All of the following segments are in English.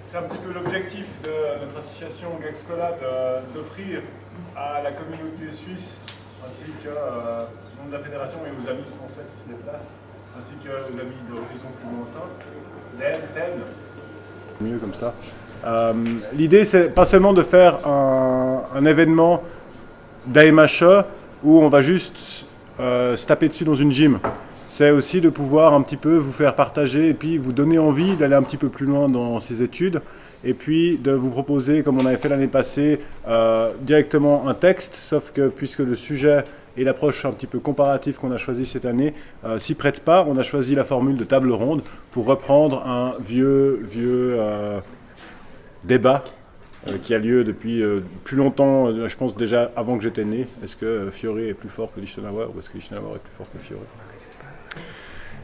c'est un petit peu l'objectif de notre association GAGSchola d'offrir à la communauté suisse, ainsi que de la fédération et aux amis français qui se déplacent, ainsi que aux amis d'horizons plus lointains, d'aide. Mieux comme ça. L'idée, c'est pas seulement de faire un événement d'AMHE où on va juste se taper dessus dans une gym. C'est aussi de pouvoir un petit peu vous faire partager et puis vous donner envie d'aller un petit peu plus loin dans ces études et puis de vous proposer, comme on avait fait l'année passée, directement un texte, sauf que puisque le sujet et l'approche un petit peu comparative qu'on a choisi cette année s'y prêtent pas, on a choisi la formule de table ronde pour reprendre un vieux débat qui a lieu depuis plus longtemps, je pense déjà avant que j'étais né. Est-ce que Fiore est plus fort que Liechtenauer ou est-ce que Liechtenauer est plus fort que Fiore?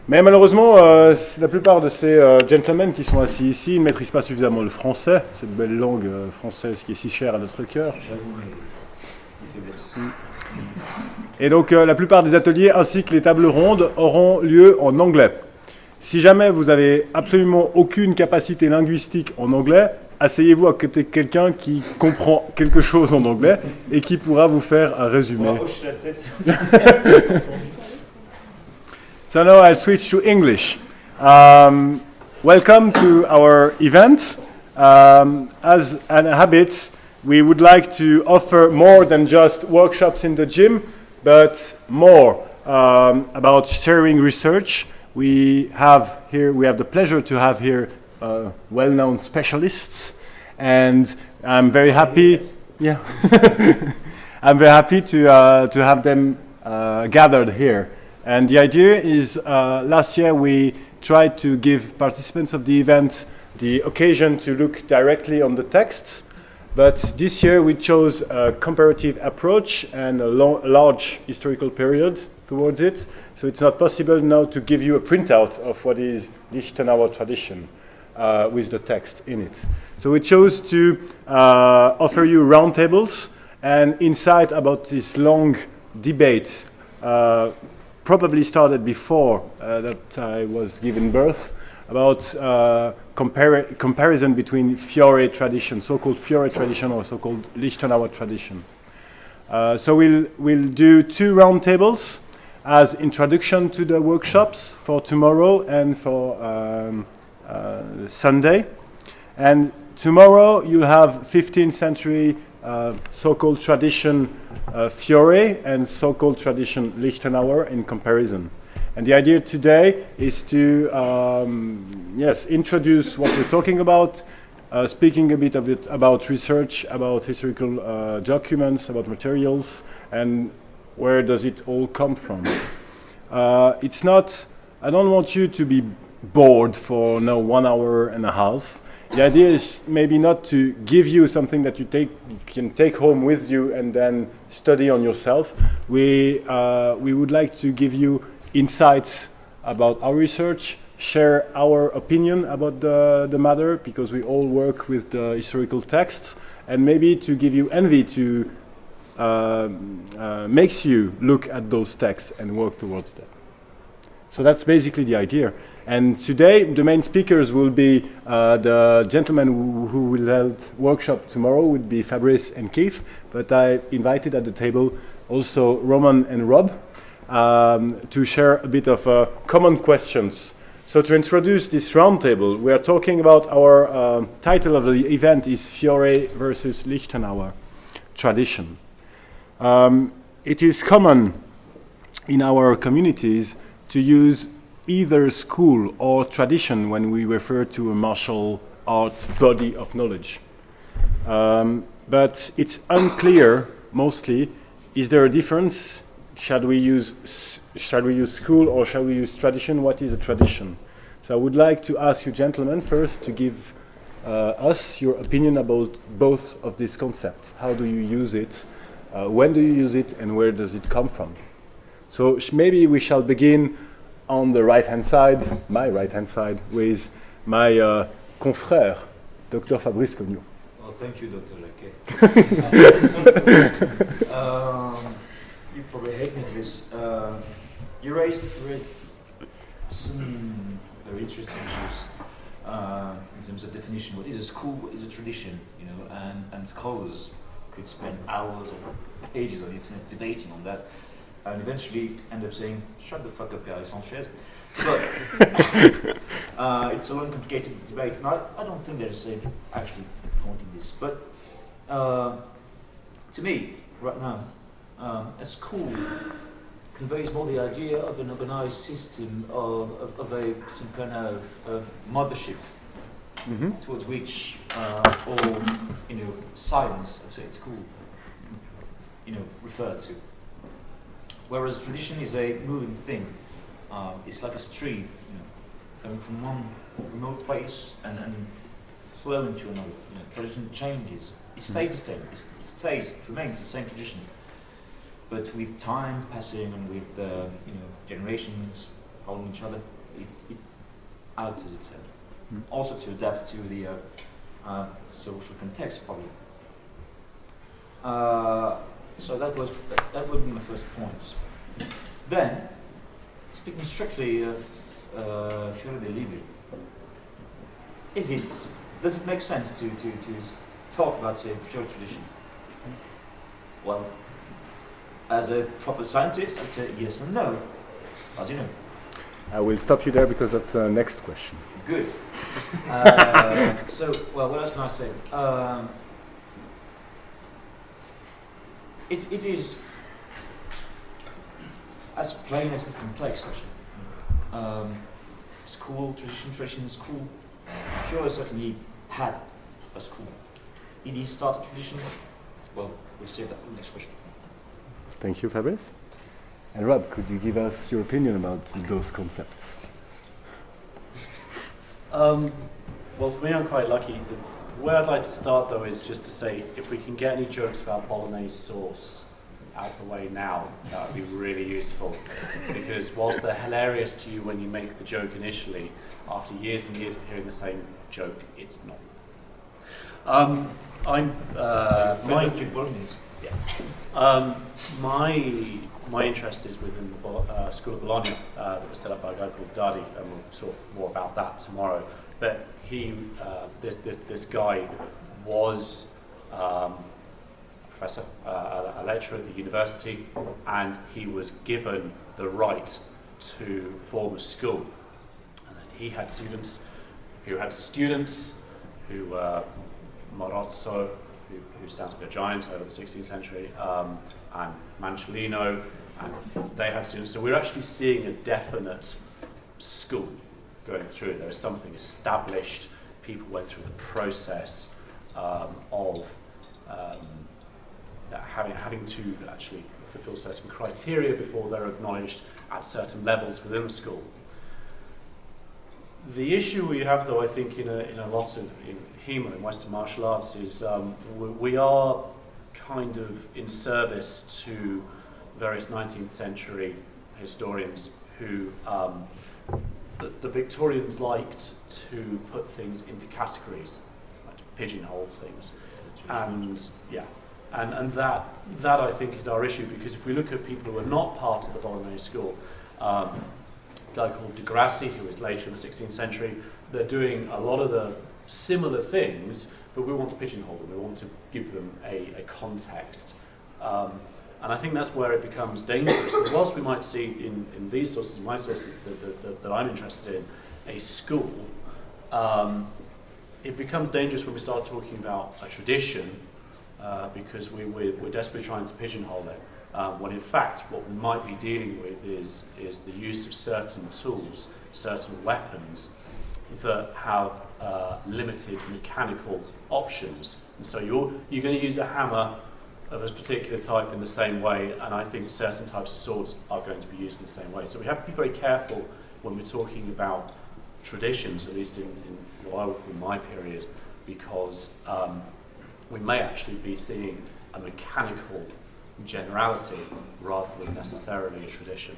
Mais malheureusement, la plupart de ces gentlemen qui sont assis ici ne maîtrisent pas suffisamment le français, cette belle langue française qui est si chère à notre cœur. Et donc la plupart des ateliers ainsi que les tables rondes auront lieu en anglais. Si jamais vous avez absolument aucune capacité linguistique en anglais, asseyez-vous à côté de quelqu'un qui comprend quelque chose en anglais et qui pourra vous faire un résumé. So now I'll switch to English. Welcome to our event. As an habit, we would like to offer more than just workshops in the gym, but more about sharing research. We have the pleasure to have here well-known specialists, and I'm very happy. Yeah, I'm very happy to have them gathered here. And the idea is, last year we tried to give participants of the event the occasion to look directly on the text, but this year we chose a comparative approach and a large historical period towards it, so it's not possible now to give you a printout of what is Liechtenauer tradition with the text in it. So we chose to offer you roundtables and insight about this long debate probably started before that I was given birth, about comparison between Fiore tradition, so-called Fiore tradition or so-called Liechtenauer tradition. So we'll do 2 roundtables as introduction to the workshops for tomorrow and for Sunday. And tomorrow you'll have 15th century so-called tradition Fiore and so-called tradition Liechtenauer in comparison. And the idea today is to introduce what we're talking about, speaking a bit about research, about historical documents, about materials, and where does it all come from. I don't want you to be bored for 1 hour and a half. The idea is maybe not to give you something that you can take home with you and then study on yourself. We would like to give you insights about our research, share our opinion about the matter, because we all work with the historical texts, and maybe to give you envy to makes you look at those texts and work towards them. So that's basically the idea. And today, the main speakers will be the gentlemen who will hold workshop tomorrow would be Fabrice and Keith, but I invited at the table also Roman and Rob to share a bit of common questions. So to introduce this roundtable, we are talking about our title of the event is Fiore versus Liechtenauer tradition. It is common in our communities to use either school or tradition when we refer to a martial art body of knowledge. But it's unclear, mostly, is there a difference? Shall we use school or shall we use tradition? What is a tradition? So I would like to ask you gentlemen first to give us your opinion about both of this concept. How do you use it? When do you use it? And where does it come from? So maybe we shall begin on the right-hand side, my right-hand side, with my confrère, Dr. Fabrice Cognot. Well, thank you, Dr. Jaquet. You probably hate me for this. You raised some very interesting issues. in terms of definition, what is a school, what is a tradition, you know, and scholars could spend hours or ages on the internet debating on that, and eventually end up saying, shut the fuck up, Pierre Sanchez. But it's a long, complicated debate, and I don't think there's actually a point in this. But to me, right now, a school conveys more the idea of an organized system of some kind of mothership towards which all science of say school refer to. Whereas tradition is a moving thing. It's like a stream, coming from one remote place and flowing to another. Tradition changes. It stays the same. It remains the same tradition. But with time passing and with generations following each other, it alters itself. Also to adapt to the social context, probably. So that would be my first point. Then, speaking strictly of Fiore de Liberi, does it make sense to talk about Fiore tradition? Well, as a proper scientist, I'd say yes and no, as you know. I will stop you there because that's the next question. Good. So, well, what else can I say? It is as plain as it's complex, actually. School, tradition, school. Fiore certainly had a school. Did he start a tradition? Well, we'll save that for the next question. Thank you, Fabrice. And Rob, could you give us your opinion about those concepts? Well, for me, I'm quite lucky. Where I'd like to start, though, is just to say, if we can get any jokes about bolognese sauce out the way now, that would be really useful. Because whilst they're hilarious to you when you make the joke initially, after years and years of hearing the same joke, it's not. Bolognese. Yes. My interest is within the School of Bologna that was set up by a guy called Dadi, and we'll talk more about that tomorrow. But this guy was a professor, a lecturer at the university, and he was given the right to form a school. And then he had students who were Marozzo, who stands to be a giant over the 16th century, and Manciolino, and they had students. So we're actually seeing a definite school going through. There is something established. People went through the process of having to actually fulfill certain criteria before they're acknowledged at certain levels within the school. The issue we have, though, I think, in a lot of HEMA, in Western martial arts, is we are kind of in service to various 19th century historians who the Victorians liked to put things into categories, like to pigeonhole things, and that I think is our issue, because if we look at people who are not part of the Bolognese school, a guy called de Grassi, who is later in the 16th century, they're doing a lot of the similar things, but we want to pigeonhole them, we want to give them a context. And I think that's where it becomes dangerous. And whilst we might see in these sources, my sources that I'm interested in, a school, it becomes dangerous when we start talking about a tradition, because we're desperately trying to pigeonhole it. When in fact what we might be dealing with is the use of certain tools, certain weapons that have limited mechanical options. And so you're going to use a hammer of a particular type in the same way, and I think certain types of swords are going to be used in the same way. So we have to be very careful when we're talking about traditions, at least in what I would call my period, because we may actually be seeing a mechanical generality rather than necessarily a tradition.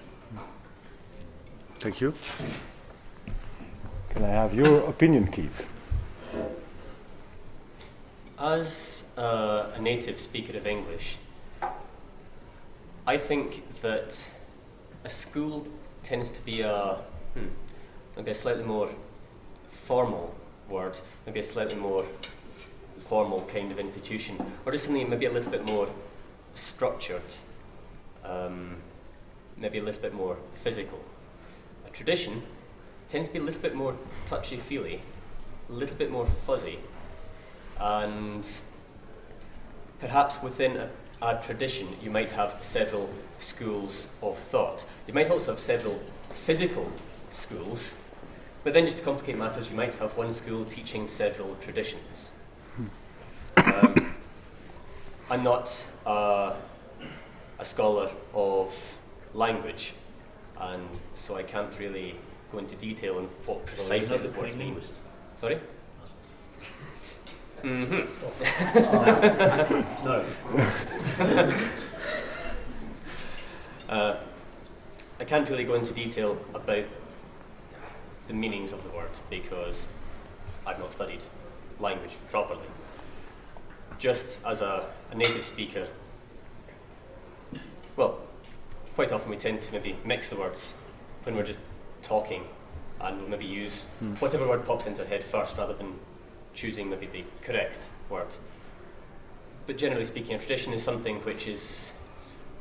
Thank you. Can I have your opinion, Keith? As a native speaker of English, I think that a school tends to be a slightly more formal word, maybe a slightly more formal kind of institution, or just something maybe a little bit more structured, maybe a little bit more physical. A tradition tends to be a little bit more touchy-feely, a little bit more fuzzy, and perhaps within a tradition you might have several schools of thought. You might also have several physical schools, but then just to complicate matters, you might have one school teaching several traditions. I'm not a scholar of language, and so I can't really go into detail on what precisely the words mean. Sorry? Mm-hmm. No. I can't really go into detail about the meanings of the words because I've not studied language properly. Just as a native speaker, well, quite often we tend to maybe mix the words when we're just talking, and we'll maybe use whatever word pops into our head first rather than choosing maybe the correct word. But generally speaking, a tradition is something which is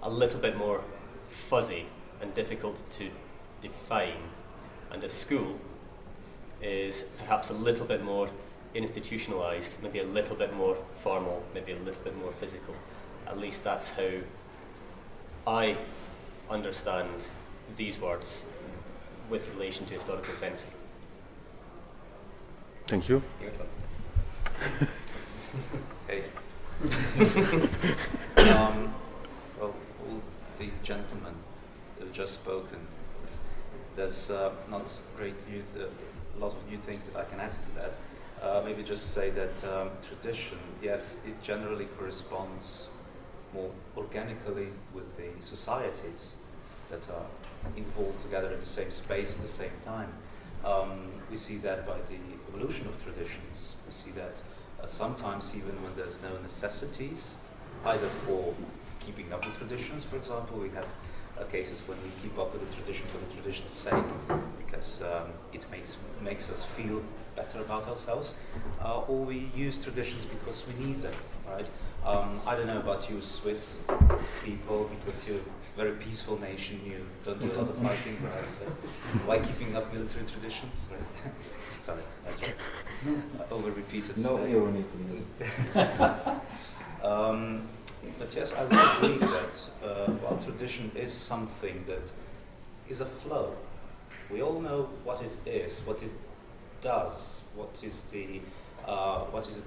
a little bit more fuzzy and difficult to define, and a school is perhaps a little bit more institutionalized, maybe a little bit more formal, maybe a little bit more physical. At least that's how I understand these words with relation to historical fencing. Thank you. Hey. Well, all these gentlemen have just spoken. There's not a lot of new things that I can add to that. Maybe just say that tradition, yes, it generally corresponds more organically with the societies that are involved together in the same space at the same time. We see that by the evolution of traditions. We see that sometimes even when there's no necessities, either for keeping up with traditions, for example, we have cases when we keep up with a tradition for the tradition's sake, because it makes us feel better about ourselves, or we use traditions because we need them, right? I don't know about you Swiss people, because you're a very peaceful nation, you don't do a lot of fighting, right? So why keeping up military traditions, right? Sorry, that's right. Over-repeated. No irony, please. But yes, I would agree that while tradition is something that is a flow, we all know what it is, what it does, what is the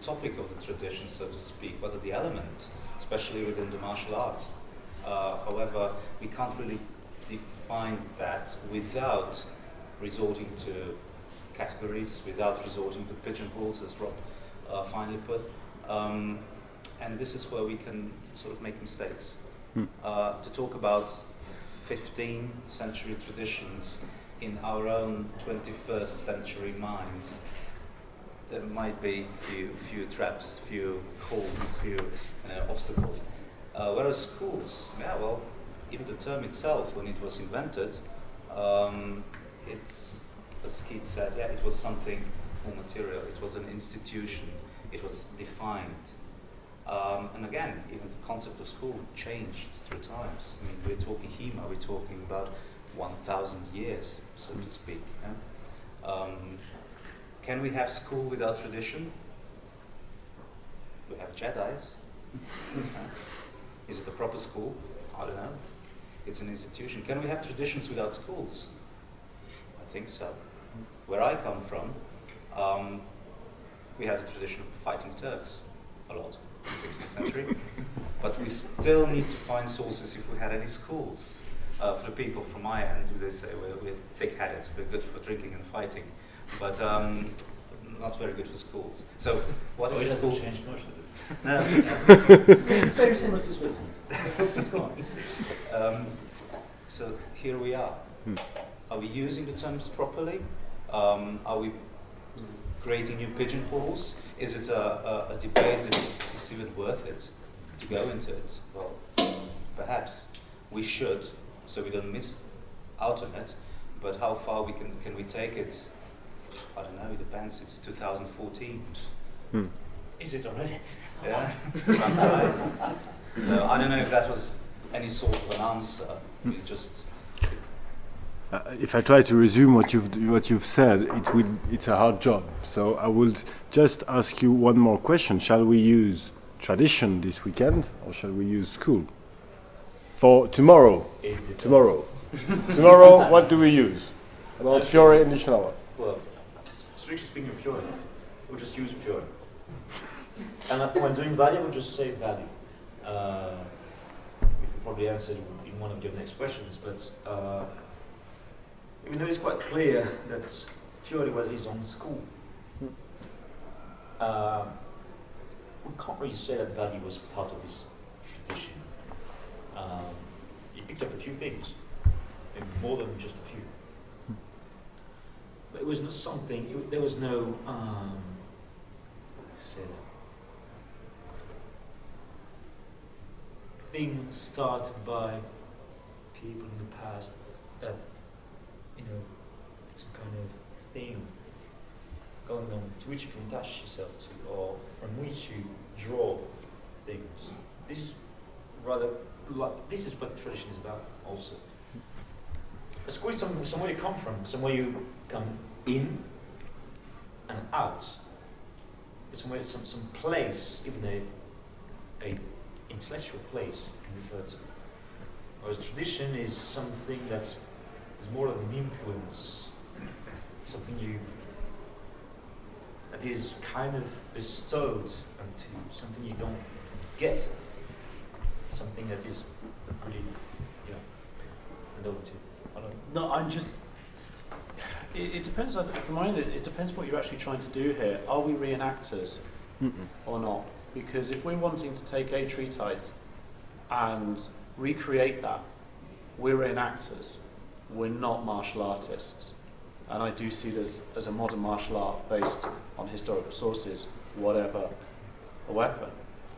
topic of the tradition, so to speak, what are the elements, especially within the martial arts. However, we can't really define that without resorting to categories, without resorting to pigeonholes, as Rob finally put. And this is where we can sort of make mistakes. To talk about 15th century traditions in our own 21st century minds, there might be few traps, few holes, few obstacles. Whereas schools, yeah, well, even the term itself, when it was invented, it's, as Keith said, yeah, it was something more material. It was an institution. It was defined. And again, even the concept of school changed through times. I mean, we're talking HEMA, we're talking about 1,000 years, so to speak. Yeah? Can we have school without tradition? We have Jedis. Is it a proper school? I don't know. It's an institution. Can we have traditions without schools? I think so. Where I come from, we had a tradition of fighting Turks a lot in the 16th century, but we still need to find sources if we had any schools. For the people from my end, they say we're thick-headed, we're good for drinking and fighting, but not very good for schools. So what is a school? It hasn't changed much, has it? No. It's very similar to Switzerland. It's gone. So here we are. Are we using the terms properly? Are we creating new pigeonholes? Is it a debate that it's even worth it to go into it? Well, perhaps we should, so we don't miss out on it. But how far can we take it I don't know, it depends, it's 2014. Is it already? Yeah, right. So I don't know if that was any sort of an answer. It's just If I try to resume what you've said, it's a hard job. So I will just ask you one more question. Shall we use tradition this weekend, or shall we use school? For tomorrow. Tomorrow. Tomorrow, what do we use? About Fiore and Liechtenauer. Well, strictly speaking of Fiore, we'll just use Fiore. And when doing value, we'll just say value. We could probably answer it in one of your next questions, but even though it's quite clear that Fiore was his own school, we can't really say that value was part of this tradition. He picked up a few things, and more than just a few. But it was not something, there was no, say that, thing started by people in the past that, some kind of thing going on to which you can attach yourself to, or from which you draw things. This is rather this is what tradition is about also. A school is somewhere you come from, somewhere you come in and out. It's somewhere, some place, even a intellectual place you can refer to. Whereas tradition is something that is more of an influence, something that is kind of bestowed onto you, something you don't get, something that is really, handed to. No, I'm just. It depends. I think, for mine, it depends what you're actually trying to do here. Are we reenactors or not? Because if we're wanting to take a treatise and recreate that, we're reenactors. We're not martial artists. And I do see this as a modern martial art based on historical sources, whatever the weapon.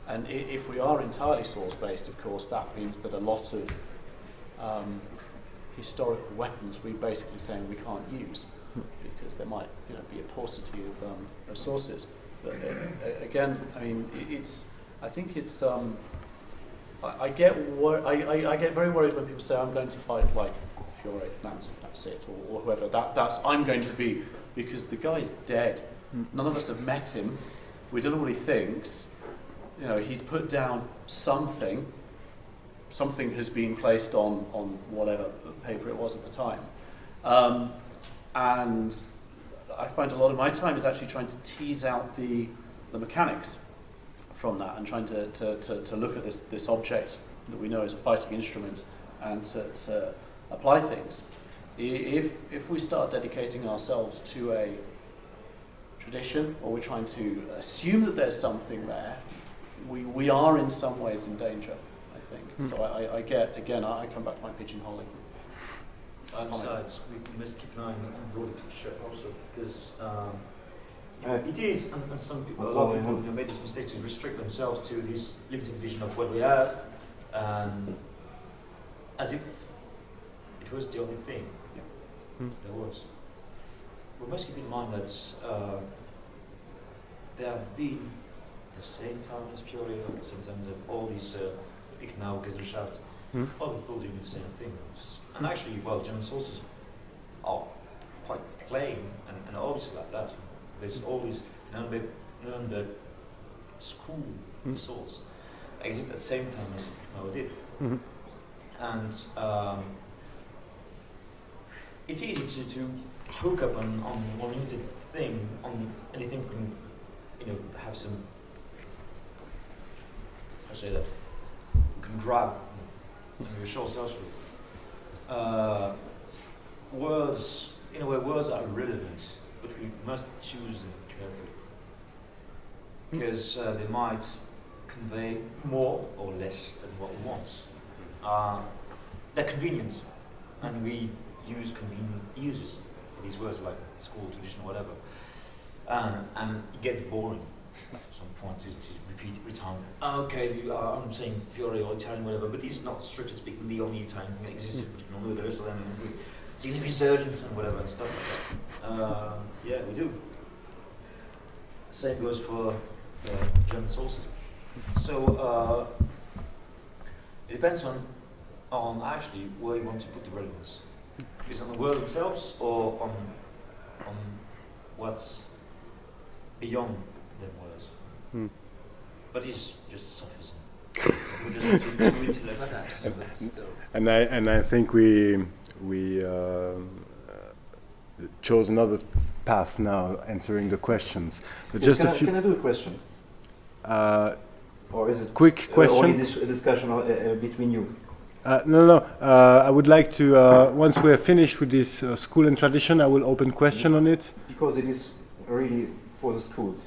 And if we are entirely source based, of course, that means that a lot of historical weapons we're basically saying we can't use because there might be a paucity of sources. But again, I mean, I think it's. I get very worried when people say I'm going to fight like Fiore. That's it, or whoever. That's I'm going to be, because the guy's dead. None of us have met him. We don't know what he thinks. He's put down something. Something has been placed on whatever paper it was at the time, and I find a lot of my time is actually trying to tease out the mechanics from that, and trying to look at this object that we know is a fighting instrument, and to apply things. If we start dedicating ourselves to a tradition, or we're trying to assume that there's something there, we are in some ways in danger, I think. So I come back to my pigeonholing. Besides, we must keep an eye on broader picture also, because it is, and some people, a lot of people made this mistake to restrict themselves to this limited vision of what we have, and as if it was the only thing there was. We must keep in mind that there have been, at the same time as Fiore, at the same time as all these Liechtenauer, GAGSchola, other people doing the same things. And actually, German sources are quite plain and obviously like that. There's always Nuremberg school of sorts that exist at the same time as Liechtenauer did. And it's easy to hook up on one limited thing, on anything can have some, how say that, can grab your short cells through. Words, in a way, words are relevant, but we must choose them carefully, because they might convey more or less than what we want. They're convenient, and we use convenient uses for these words, like school, tradition, or whatever, and it gets boring after some point to repeat every time. Okay, I'm saying Fiore or Italian, whatever, but this is not strictly speaking the only Italian thing that existed, but you know the rest of them. seen the resurgence and whatever and stuff like that. Yeah, we do. Same goes for German sources. So it depends on actually where you want to put the relevance. Is it on the word themselves or on what's beyond them words? But it's just sophism. We're just too intellectual. And I think we chose another path now, answering the questions. But Yes, can I do a question? Or is it quick question? only a discussion between you? No. I would like to, once we are finished with this school and tradition, I will open question on it. Because it is really for the schools.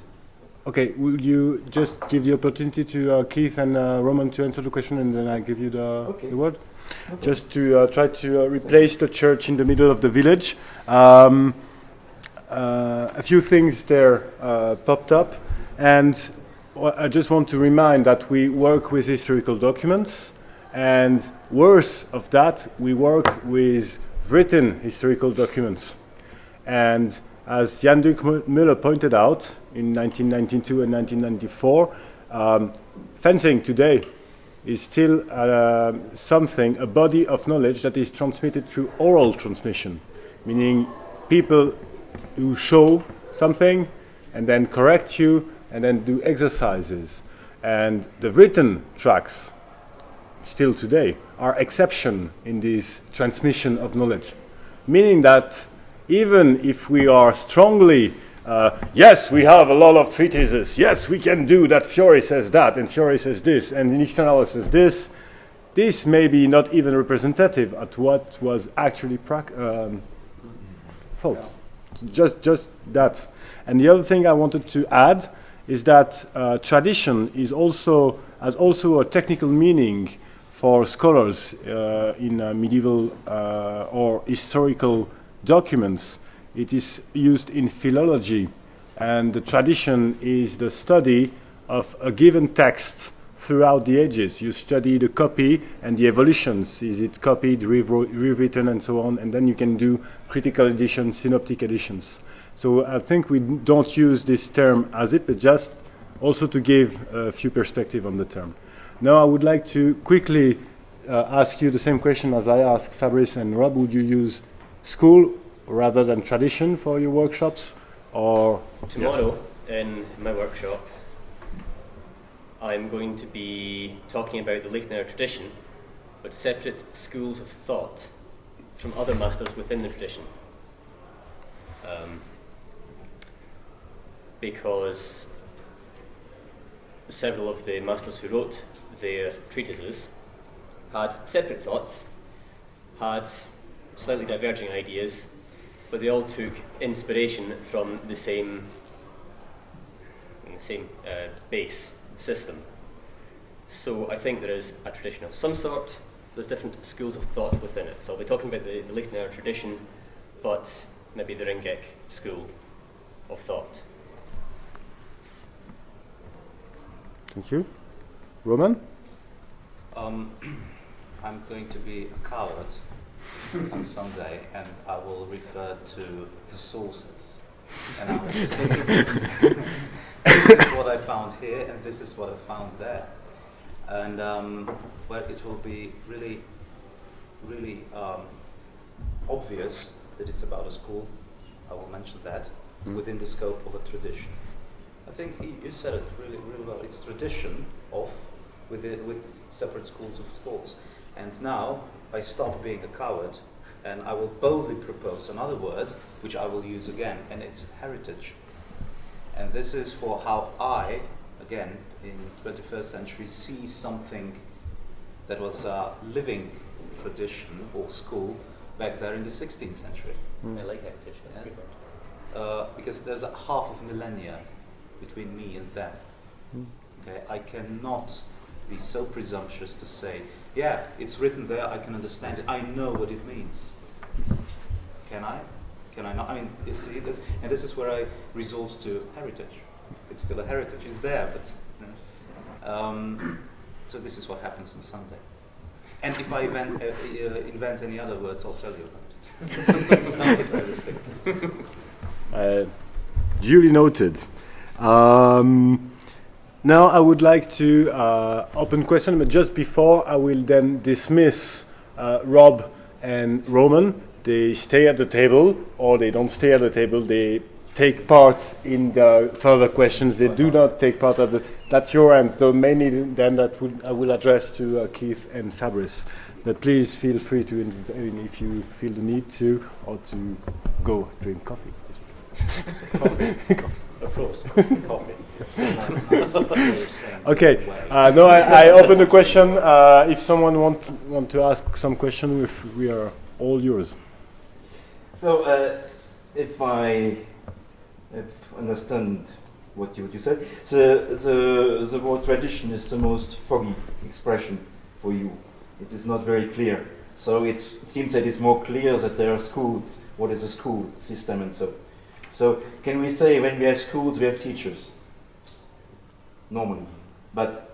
Okay, will you just give the opportunity to Keith and Roman to answer the question, and then I give you the word? Okay. Just to try to replace the church in the middle of the village. A few things there popped up, and I just want to remind that we work with historical documents, and worse of that, we work with written historical documents. And as Jan-Duc Müller pointed out in 1992 and 1994, fencing today is still something, a body of knowledge that is transmitted through oral transmission, meaning people who show something and then correct you and then do exercises. And the written tracks, still today, are exception in this transmission of knowledge, meaning that even if we are strongly, yes, we have a lot of treatises, yes, we can do that, Fiore says that, and Fiore says this, and Liechtenauer says this, this may be not even representative at what was actually false. Just that. And the other thing I wanted to add is that tradition has also a technical meaning for scholars in medieval or historical documents. It is used in philology, and the tradition is the study of a given text throughout the ages. You study the copy and the evolutions. Is it copied, rewritten, and so on? And then you can do critical editions, synoptic editions. So I think we don't use this term as it, but just also to give a few perspective on the term. Now I would like to quickly ask you the same question as I asked Fabrice and Rob. Would you use school rather than tradition for your workshops? Or tomorrow in my workshop, I'm going to be talking about the Liechtenauer tradition, but separate schools of thought from other masters within the tradition. Because several of the masters who wrote their treatises had separate thoughts, had slightly diverging ideas, but they all took inspiration from the same base system. So I think there is a tradition of some sort. There's different schools of thought within it. So I'll be talking about the Liechtenauer tradition, but maybe the Ringek school of thought. Thank you. Roman? I'm going to be a coward on Sunday, and I will refer to the sources. And I will say, this is what I found here, and this is what I found there. And well, it will be really, really obvious that it's about a school. I will mention that within the scope of a tradition. I think you said it really, really well. It's tradition with separate schools of thoughts. And now I stop being a coward, and I will boldly propose another word, which I will use again, and it's heritage. And this is for how I, again, in 21st century, see something that was a living tradition or school back there in the 16th century. I like heritage, that's a good word. Because there's a half of millennia between me and them. Okay, I cannot be so presumptuous to say, yeah, it's written there, I can understand it, I know what it means. Can I? Can I not? I mean, you see this, and this is where I resort to heritage. It's still a heritage, it's there, but so this is what happens on Sunday. And if I invent any other words, I'll tell you about it. Not realistic. Duly noted. Now I would like to open question, but just before I will then dismiss Rob and Roman. They stay at the table, or they don't stay at the table. They take part in the further questions. They do not take part at the. That's your end. So mainly then I will address to Keith and Fabrice. But please feel free to intervene if you feel the need to, or to go drink coffee. Coffee. Of course, coffee. Okay. No, I open the question. If someone want to ask some question, we are all yours. So, if I understand what you said, the word tradition is the most foggy expression for you. It is not very clear. So it seems that it's more clear that there are schools. What is a school system and so. So can we say when we have schools we have teachers? Normally, but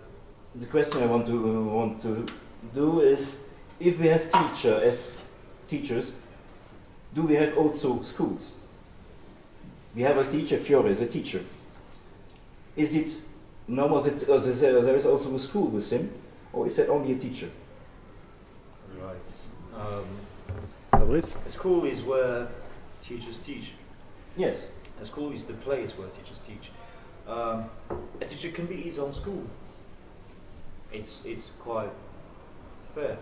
the question I want to do is if we have teachers. Do we have also schools? We have a teacher, Fiore is a teacher. Is it normal that there is also a school with him, or is that only a teacher? Right. Fabrice? A school is where teachers teach. Yes. A school is the place where teachers teach. A teacher can be his own school. It's quite fair.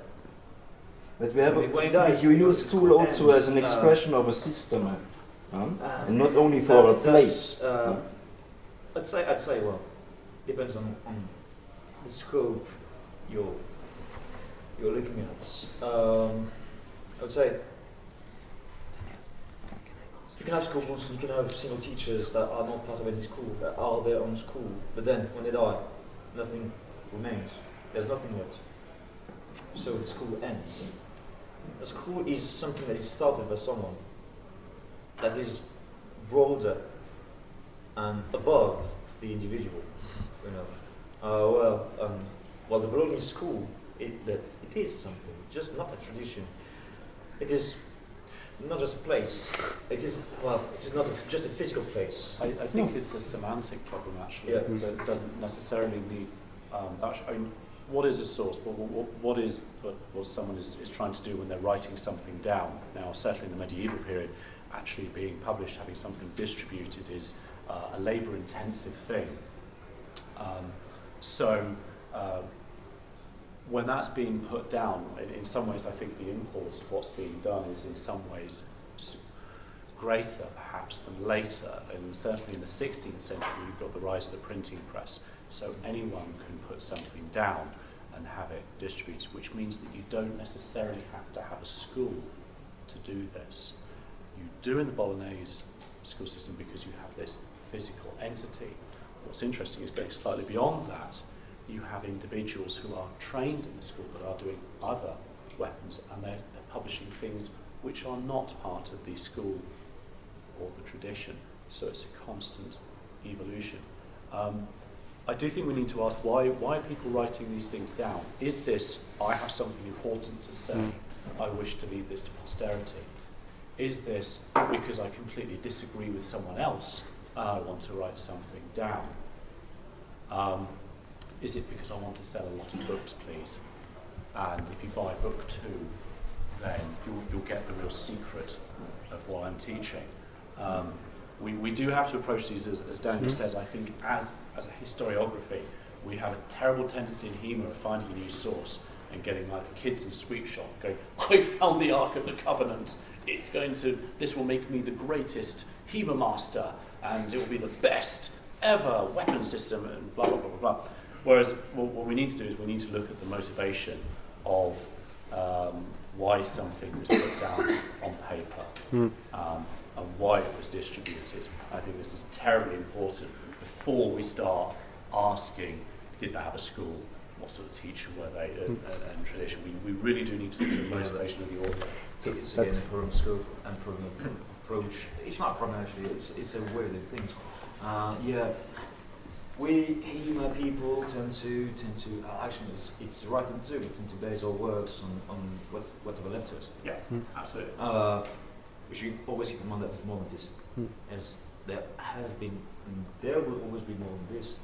But we have when it dies, you use the school also ends, as an expression of a system, and not only for a place. I'd say well, depends on the scope you're looking at. I'd say you can have schools and you can have single teachers that are not part of any school, that are their own school, but then when they die, nothing remains. There's nothing left. So the school ends. A school is something that is started by someone that is broader and above the individual. You know, well, the Bologna school, it is something, just not a tradition. It is not just a place. It is not just a physical place. I think it's a semantic problem actually. Yeah. That doesn't necessarily need. What is a source? What is what someone is trying to do when they're writing something down? Now, certainly in the medieval period, actually being published, having something distributed is a labour-intensive thing. When that's being put down, in some ways I think the import of what's being done is in some ways greater perhaps than later. And certainly in the 16th century you've got the rise of the printing press. So anyone can put something down and have it distributed, which means that you don't necessarily have to have a school to do this. You do in the Bolognese school system because you have this physical entity. What's interesting is going slightly beyond that, you have individuals who are trained in the school but are doing other weapons, and they're publishing things which are not part of the school or the tradition. So it's a constant evolution. I do think we need to ask why are people writing these things down? Is this, I have something important to say, I wish to leave this to posterity? Is this because I completely disagree with someone else and I want to write something down? Is it because I want to sell a lot of books, please? And if you buy book 2, then you'll get the real secret of what I'm teaching. We do have to approach these, as Daniel says, I think, as a historiography, we have a terrible tendency in HEMA of finding a new source and getting like the kids in sweep shop going, I found the Ark of the Covenant, this will make me the greatest HEMA master, and it will be the best ever weapon system, and blah, blah, blah, blah, blah. Whereas what we need to do is we need to look at the motivation of why something was put down on paper and why it was distributed. I think this is terribly important before we start asking, did they have a school? What sort of teacher were they? And tradition. We really do need to look at the motivation of the author. So it's again a problem scope and problem approach. It's not a problem actually, it's a way of doing things. we humour people tend to actually it's the right thing to do. We tend to base our works on what's ever left to us. Yeah, absolutely. We should always keep in mind that it's more than this, as there has been, and there will always be more than this.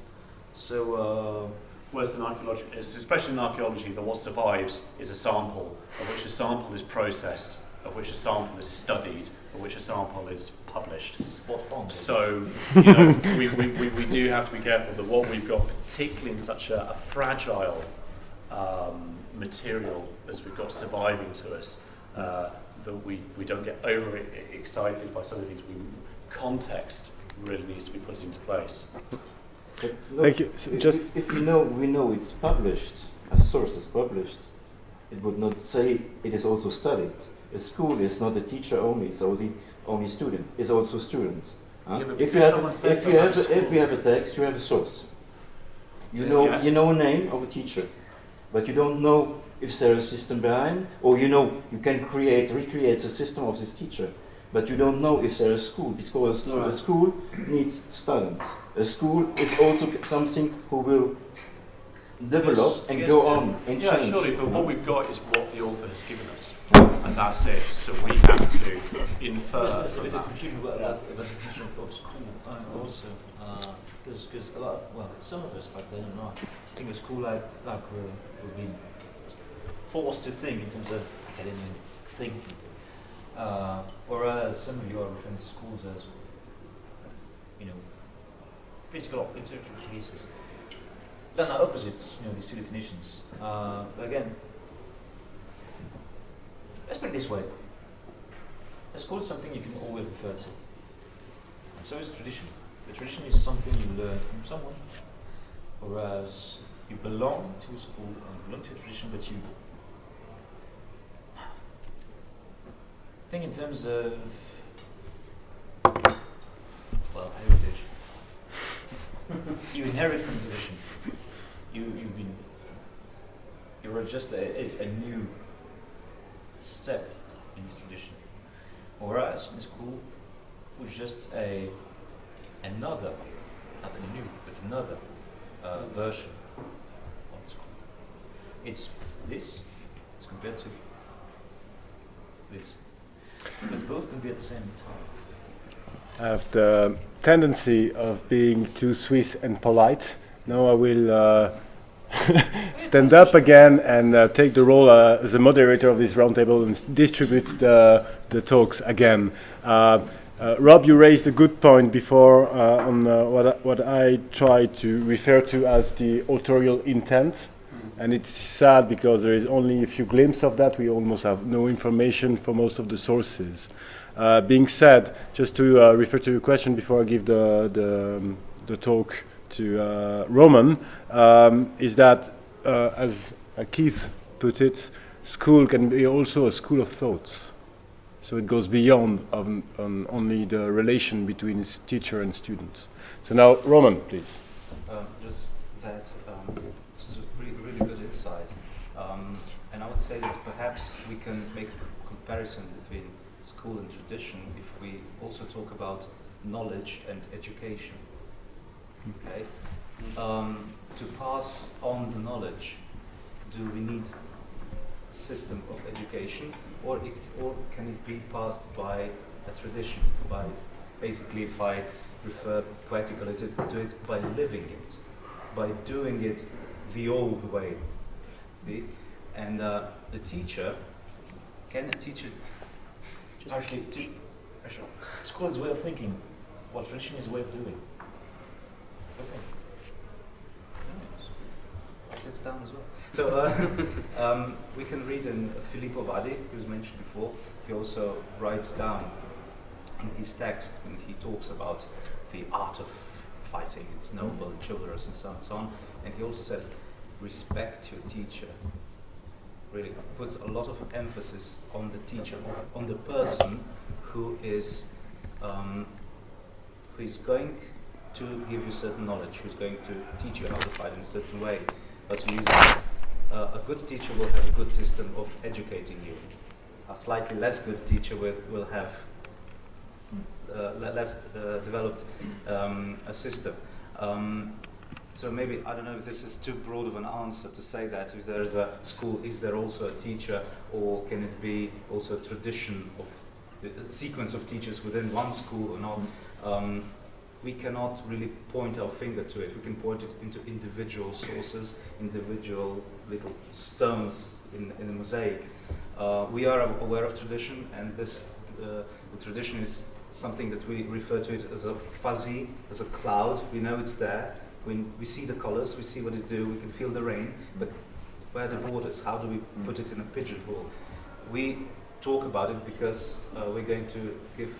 So. Whereas in archaeology, especially in archaeology, that what survives is a sample, of which a sample is processed, of which a sample is studied, of which a sample is published. Spot on. So, you know, we do have to be careful that what we've got, particularly in such a fragile material as we've got surviving to us, that we don't get over excited by some of the things. Context really needs to be put into place. But look, Thank you. So just if we know it's published, a source is published, it would not say it is also studied. A school is not a teacher only, it's only student, it's also students. Huh? Yeah, but if you have a text, you have a source. You know a name of a teacher, but you don't know if there is a system behind, or you can recreate the system of this teacher. But you don't know if there is a school, because a school needs students. A school is also something who will develop and go on and yeah, change. surely, but what we've got is what the author has given us, and that's it. So we have to infer There's a from bit of that. confusion about the definition of school also, because a lot, well, some of us, like Dan and I, think of school like we've been forced to think in terms of academic thinking. Whereas some of you are referring to schools as, physical or intellectual cases. Then are opposites, these two definitions. Again, let's put it this way. A school is something you can always refer to. And so is tradition. The tradition is something you learn from someone, whereas you belong to a school and you belong to a tradition, but you think in terms of, heritage. You inherit from tradition. You're just a new step in this tradition. Whereas in school was just another, not a new, but another version of the school. It's this as compared to this. But both can be at the same time. I have the tendency of being too Swiss and polite. Now I will stand up again and take the role as a moderator of this roundtable and distribute the talks again. Rob, you raised a good point before on what I try to refer to as the authorial intent. And it's sad because there is only a few glimpses of that. We almost have no information for most of the sources. Being said, just to refer to your question before I give the talk to Roman, is that, as Keith put it, school can be also a school of thoughts. So it goes beyond on only the relation between teacher and students. So now, Roman, please. Just that. This is a really good insight. And I would say that perhaps we can make a comparison between school and tradition if we also talk about knowledge and education. Okay? To pass on the knowledge, do we need a system of education, or can it be passed by a tradition, by basically, if I refer poetically to it, by living it, by doing it the old way, see? And the teacher, can a teacher just Actually, school is a way of thinking, while tradition is a way of doing. I think. write this down as well? So we can read in Filippo Vadi, who was mentioned before. He also writes down in his text when he talks about the art of fighting, it's noble and chivalrous and so on. And he also says, respect your teacher. Really puts a lot of emphasis on the teacher, on the person who is going to give you certain knowledge, who's going to teach you how to fight in a certain way. But a good teacher will have a good system of educating you. A slightly less good teacher will have less developed a system. So maybe, I don't know if this is too broad of an answer to say that. If there is a school, is there also a teacher, or can it be also a tradition of a sequence of teachers within one school or not? We cannot really point our finger to it. We can point it into individual sources, individual little stones in the mosaic. We are aware of tradition, and this the tradition is something that we refer to it as a fuzzy, as a cloud. We know it's there. When we see the colors, we see what it do, we can feel the rain, but where are the borders? How do we put it in a pigeonhole? We talk about it because we're going to give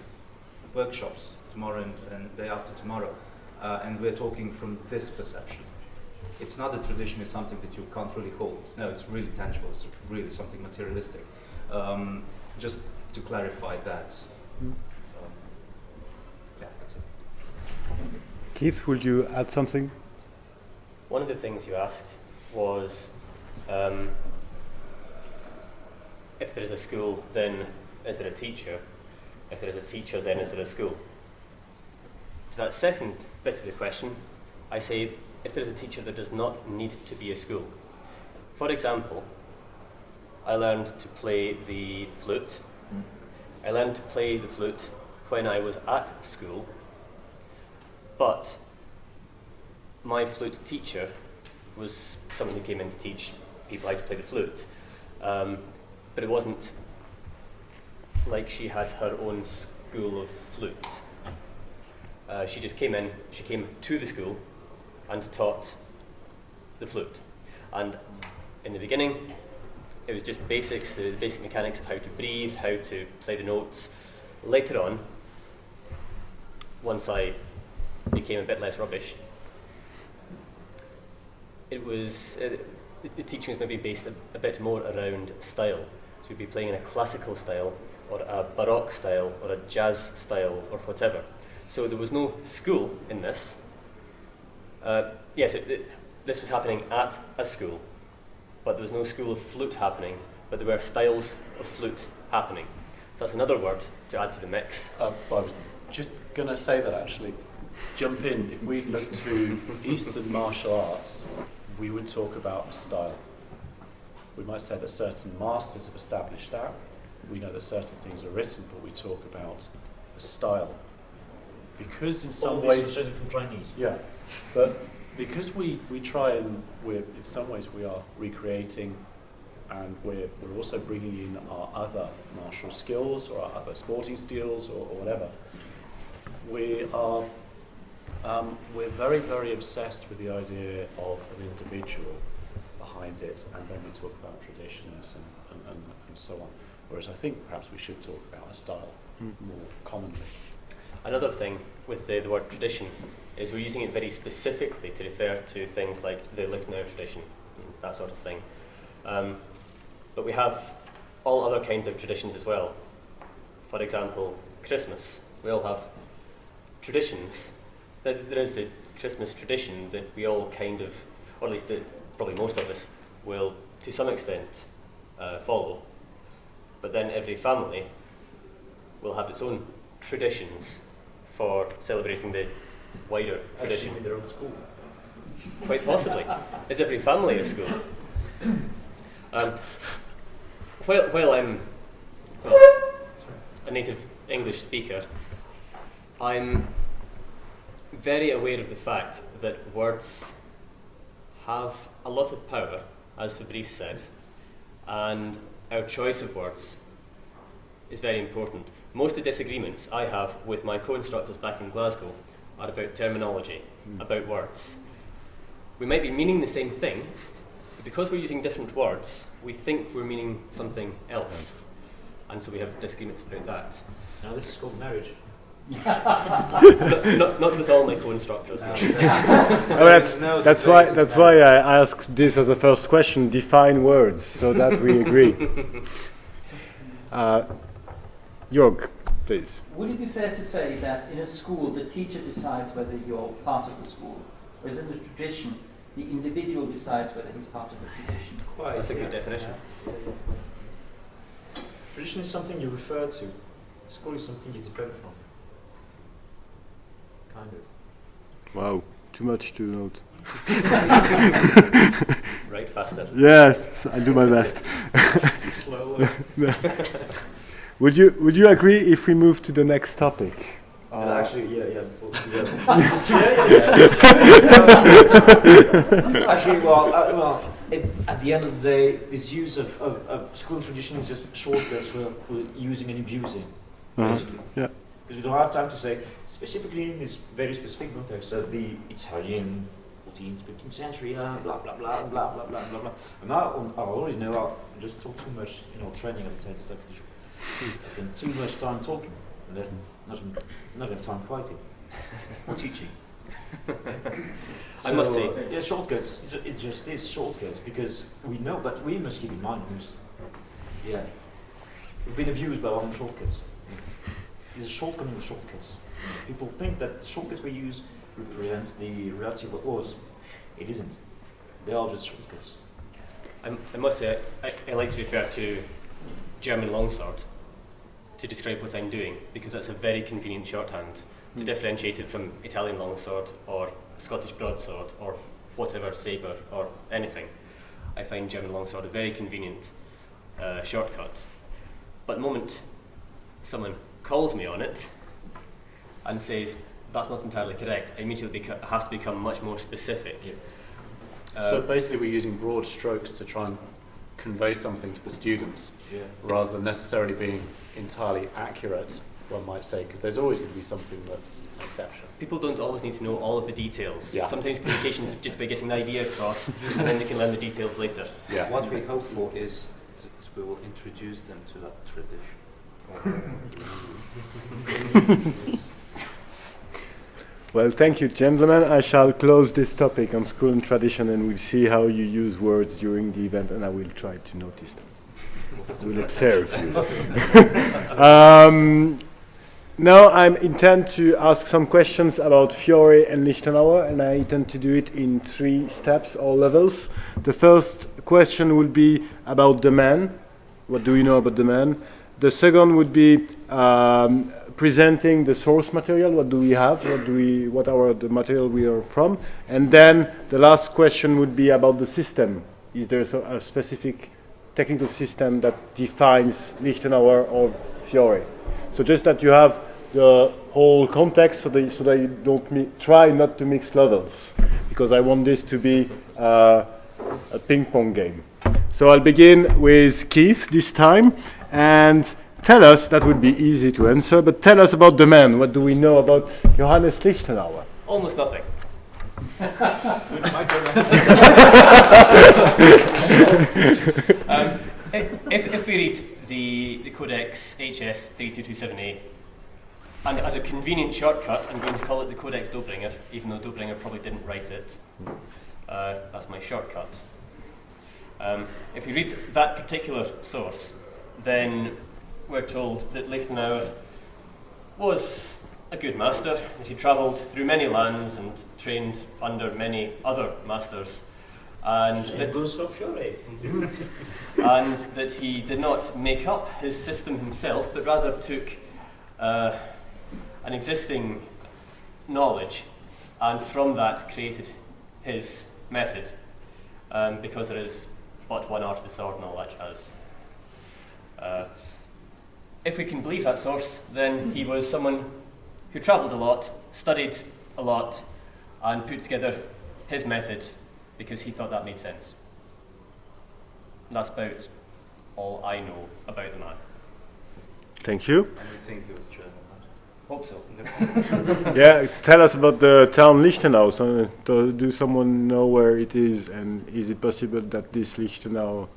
workshops tomorrow and day after tomorrow, and we're talking from this perception. It's not a tradition, it's something that you can't really hold. No, it's really tangible, it's really something materialistic. Just to clarify that. Yeah, that's it. Keith, would you add something? One of the things you asked was, if there is a school, then is there a teacher? If there is a teacher, then is there a school? To that second bit of the question, I say, if there is a teacher, there does not need to be a school. For example, I learned to play the flute. I learned to play the flute when I was at school, but my flute teacher was someone who came in to teach people how to play the flute. But it wasn't like she had her own school of flute. She just came in, she came to the school and taught the flute. And in the beginning, it was just basics, the basic mechanics of how to breathe, how to play the notes. Later on, once I became a bit less rubbish, the teaching was maybe based a bit more around style. So we'd be playing in a classical style, or a baroque style, or a jazz style, or whatever. So there was no school in this. Yes, this was happening at a school, but there was no school of flute happening, but there were styles of flute happening. So that's another word to add to the mix. I was just going to say that actually. Jump in. If we look to Eastern martial arts, we would talk about a style. We might say that certain masters have established that. We know that certain things are written, but we talk about a style. Because in some ways, from Chinese. yeah, but because we try and in some ways we are recreating, and we're also bringing in our other martial skills or our other sporting skills or whatever. We're very, very obsessed with the idea of an individual behind it, and then we talk about traditions and so on. Whereas I think perhaps we should talk about a style more commonly. Another thing with the word tradition is we're using it very specifically to refer to things like the Liechtenauer tradition, that sort of thing. But we have all other kinds of traditions as well. For example, Christmas. We all have traditions. There is the Christmas tradition that we all kind of, or at least probably most of us, will to some extent follow. But then every family will have its own traditions for celebrating the wider tradition. Actually, in their own school. Quite possibly. Is every family a school? While I'm a native English speaker, I'm very aware of the fact that words have a lot of power, as Fabrice said, and our choice of words is very important. Most of the disagreements I have with my co-instructors back in Glasgow are about terminology, about words. We might be meaning the same thing, but because we're using different words, we think we're meaning something else. And so we have disagreements about that. Now this is called marriage. not with all my co-instructors. No. That's why I asked this as a first question. Define words so that we agree. Jörg, please. Would it be fair to say that in a school the teacher decides whether you're part of the school, or is it the tradition the individual decides whether he's part of the tradition? That's a good definition. Tradition is something you refer to. School is something you depend from. Kind of. Wow, too much to note. Right faster. Yes, I'll do my best. Slower. Would you agree if we move to the next topic? Actually, actually, at the end of the day, this use of school tradition is just shortcuts we're using and abusing, basically. Yeah. Because we don't have time to say, specifically in this very specific context of the Italian 14th, 15th century, blah, blah, blah, blah, blah, blah, blah, blah. And now I always know I just talk too much, training at the Taille. I spend too much time talking, and there's not enough time fighting or teaching. I must say, yeah, shortcuts. It just is shortcuts because we know, but we must keep in mind we've been abused by our own shortcuts. It's a shortcoming of shortcuts. People think that the shortcuts we use represents the reality of what was. It isn't. They are just shortcuts. I must say, I like to refer to German longsword to describe what I'm doing, because that's a very convenient shorthand to differentiate it from Italian longsword or Scottish broadsword or whatever, sabre or anything. I find German longsword a very convenient shortcut. But the moment someone calls me on it and says that's not entirely correct, I immediately have to become much more specific. Yeah. So basically we're using broad strokes to try and convey something to the students, rather than necessarily being entirely accurate, one might say, because there's always going to be something that's an exception. People don't always need to know all of the details. Yeah. Sometimes communication is just about getting the idea across and then they can learn the details later. Yeah. What we hope for is we will introduce them to that tradition. Well, thank you, gentlemen. I shall close this topic on school and tradition, and we'll see how you use words during the event, and I will try to notice them. I will observe you. Now I intend to ask some questions about Fiore and Liechtenauer, and I intend to do it in 3 steps or levels. The first question will be about the man. What do we know about the man? The second would be presenting the source material. What do we have? What are the material we are from? And then the last question would be about the system. Is there a specific technical system that defines Liechtenauer or Fiore? So just that you have the whole context, so that you don't try not to mix levels, because I want this to be a ping pong game. So I'll begin with Keith this time, and tell us, that would be easy to answer, but tell us about the man. What do we know about Johannes Liechtenauer? Almost nothing. If we read the Codex HS 3227A, and as a convenient shortcut, I'm going to call it the Codex Dobringer, even though Dobringer probably didn't write it. That's my shortcut. If we read that particular source, then we're told that Liechtenauer was a good master, that he travelled through many lands and trained under many other masters, and that he did not make up his system himself, but rather took an existing knowledge and from that created his method, because there is but one art of the sword and all that jazz. If we can believe that source, then he was someone who travelled a lot, studied a lot, and put together his method because he thought that made sense. And that's about all I know about the man. Thank you. And you think he was German? Hope so. Yeah, tell us about the town Liechtenau. So, do someone know where it is, and is it possible that this Liechtenau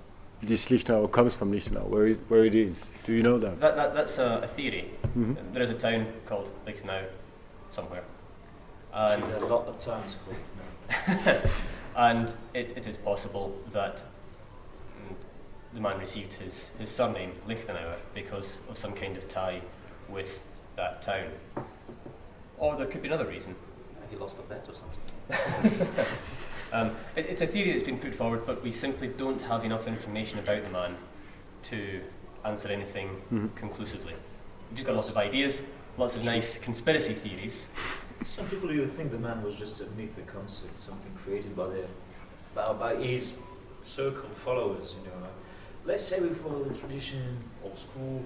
comes from Liechtenau, where it is? Do you know that? That's a theory. Mm-hmm. There is a town called Liechtenau somewhere. And There's a lot of towns called. and it is possible that the man received his surname Liechtenauer because of some kind of tie with that town. Or there could be another reason. He lost a bet or something. It's a theory that's been put forward, but we simply don't have enough information about the man to answer anything conclusively. We've just got lots of ideas, lots of nice conspiracy theories, Some people even think the man was just a myth, a concept, something created by his so-called followers. Let's say we follow the tradition or school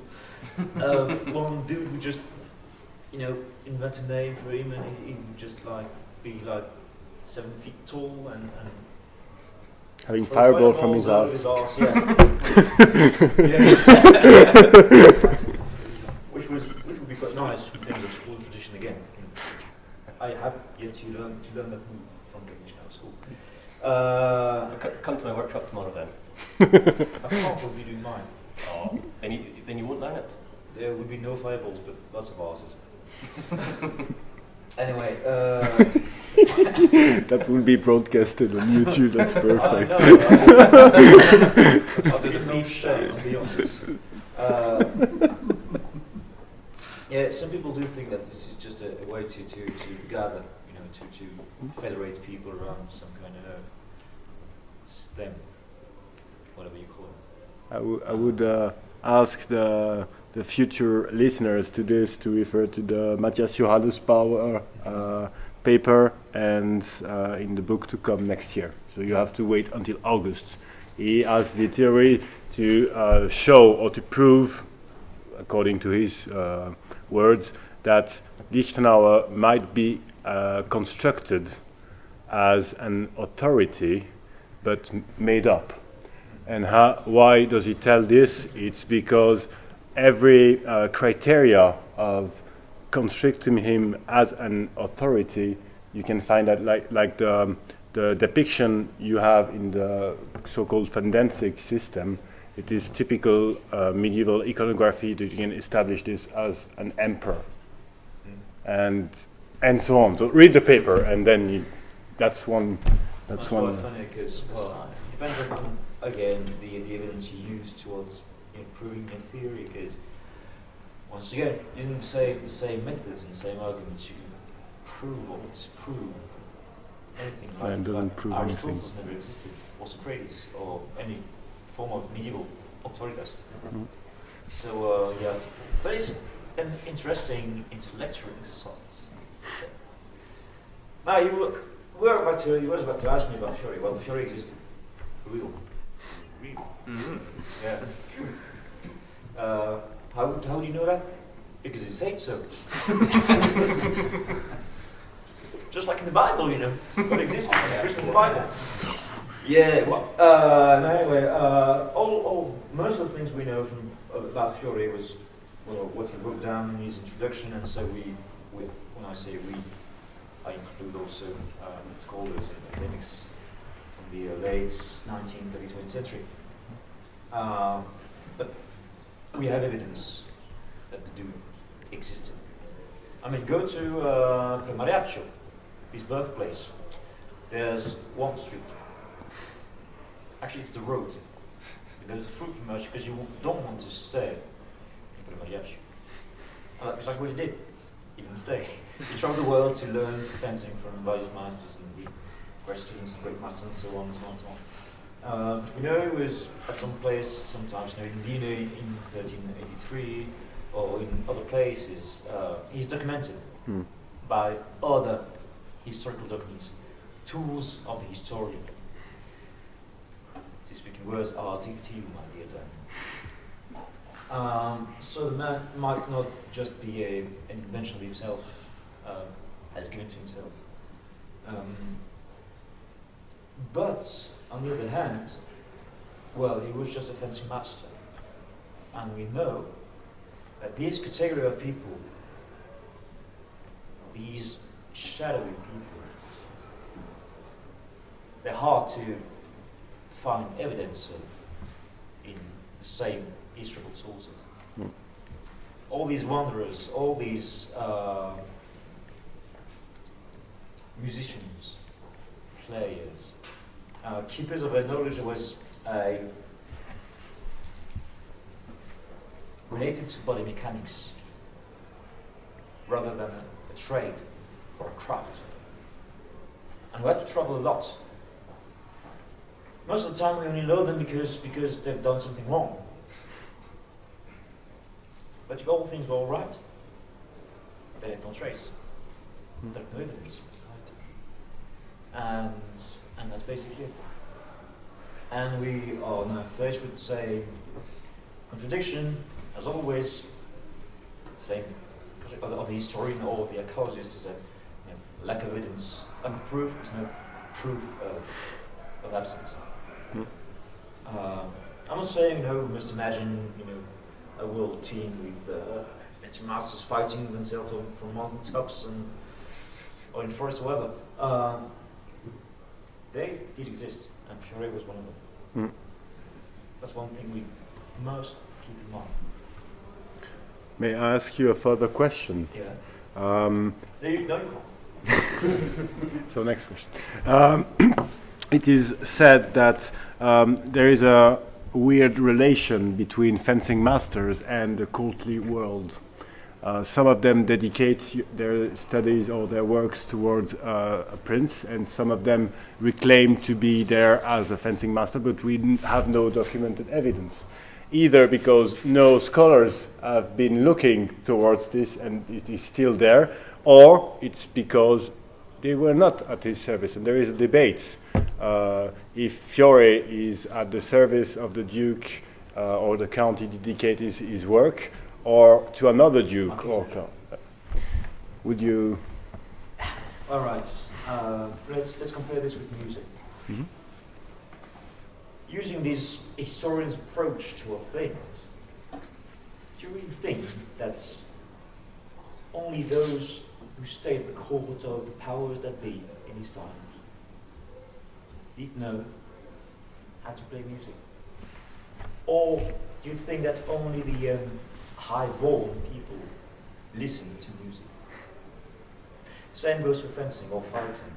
of one dude who just, invent a name for him, and he would just be 7 feet tall and Having fireball from his out ass. of his arse, yeah. Which would be quite nice in terms of school tradition again. I have yet to learn that move from the Liechtenauer school. Come to my workshop tomorrow then. I can't will be doing mine. Oh, then you won't learn it. There would be no fireballs, but lots of arses. Anyway, That will be broadcasted on YouTube. That's perfect. I'll do the deep shade, to be honest. Yeah, some people do think that this is just a way to gather, to federate people around some kind of stem, whatever you call it. I would ask the future listeners to this to refer to the Matthias Johannes Power paper and in the book to come next year. So you have to wait until August. He has the theory to show or to prove, according to his words, that Liechtenauer might be constructed as an authority, but made up. And why does he tell this? It's because every criteria of constructing him as an authority, you can find that like the depiction you have in the so-called Fandensik system. It is typical medieval iconography that you can establish this as an emperor, and so on. So read the paper, and then that's one. That's quite funny because it depends on again the evidence you use towards proving your theory. Because once again, using the same methods and the same arguments, you can prove or disprove anything. And doesn't prove anything. Aristotle's never existed, or Socrates, or any form of medieval authoritas. Mm-hmm. So but it's an interesting intellectual exercise. Now you was about to ask me about Fiore. Well, Fiore existed. Real. Mm-hmm. Yeah. True. How do you know that? Because it said so. Just like in the Bible, what exists is written in the Bible. Yeah. Well, anyway, most of the things we know about Fiore was what he wrote down in his introduction, and so we when I say we, I include also scholars and academics from the late 19th, early 20th century. But we have evidence that the dude existed. I mean, go to Mariaccio, his birthplace. There's one street. Actually, it's the road. It goes through Mariaccio because you don't want to stay in Mariaccio. And that's exactly what he did. He didn't stay. He traveled the world to learn dancing from various masters and great students and great masters and so on and so on and so on. We know he was at some place, sometimes in Dino in 1383, or in other places. He's documented by other historical documents, tools of the historian. To speak in words, RTT, my dear Dan. So the man might not just be an invention of himself, as given to himself. But on the other hand, well, he was just a fencing master. And we know that this category of people, these shadowy people, they're hard to find evidence of in the same historical sources. All these wanderers, all these musicians, players, keepers of a knowledge that was related to body mechanics rather than a trade or a craft, and who had to travel a lot. Most of the time we only know them because they've done something wrong. But if all things were alright, they left no trace. There's no evidence. And that's basically it. And we are now faced with the same contradiction, as always, the same of the historian or the archaeologist, is that lack of evidence, lack of proof is no proof of absence. I'm not saying, we must imagine, a world team with adventure masters fighting themselves from mountain tops or in forests or whatever. They did exist, and Fiore was one of them. That's one thing we must keep in mind. May I ask you a further question? Yeah. Um, No, you can't. So next question. It is said that there is a weird relation between fencing masters and the courtly world. Some of them dedicate their studies or their works towards a prince, and some of them reclaim to be there as a fencing master, but we have no documented evidence. Either because no scholars have been looking towards this and it is still there, or it's because they were not at his service. And there is a debate if Fiore is at the service of the duke or the count he dedicated his work, or to another duke or count. Would you? All right. Let's compare this with music. Mm-hmm. Using this historian's approach to our things, do you really think that only those who stayed at the court of the powers that be in his time did know how to play music? Or do you think that only the high-born people listen to music? Same goes for fencing or fighting.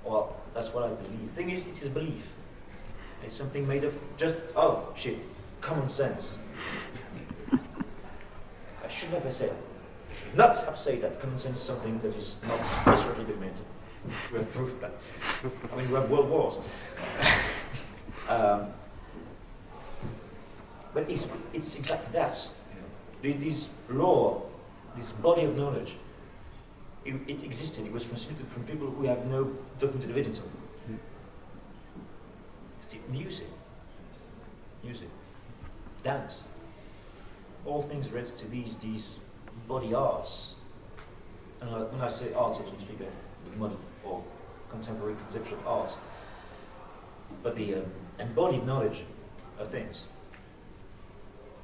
Well, that's what I believe. The thing is, it is a belief. It's something made of just, common sense. I should never say that. I should not have said that common sense is something that is not necessarily documented. We have proof of that. I mean, we have world wars. But it's exactly that. This law, this body of knowledge, it existed. It was transmitted from people who have no documented evidence of it. Music, dance, all things related to these body arts. And when I say arts, I don't speak of modern or contemporary conceptual art, but the embodied knowledge of things.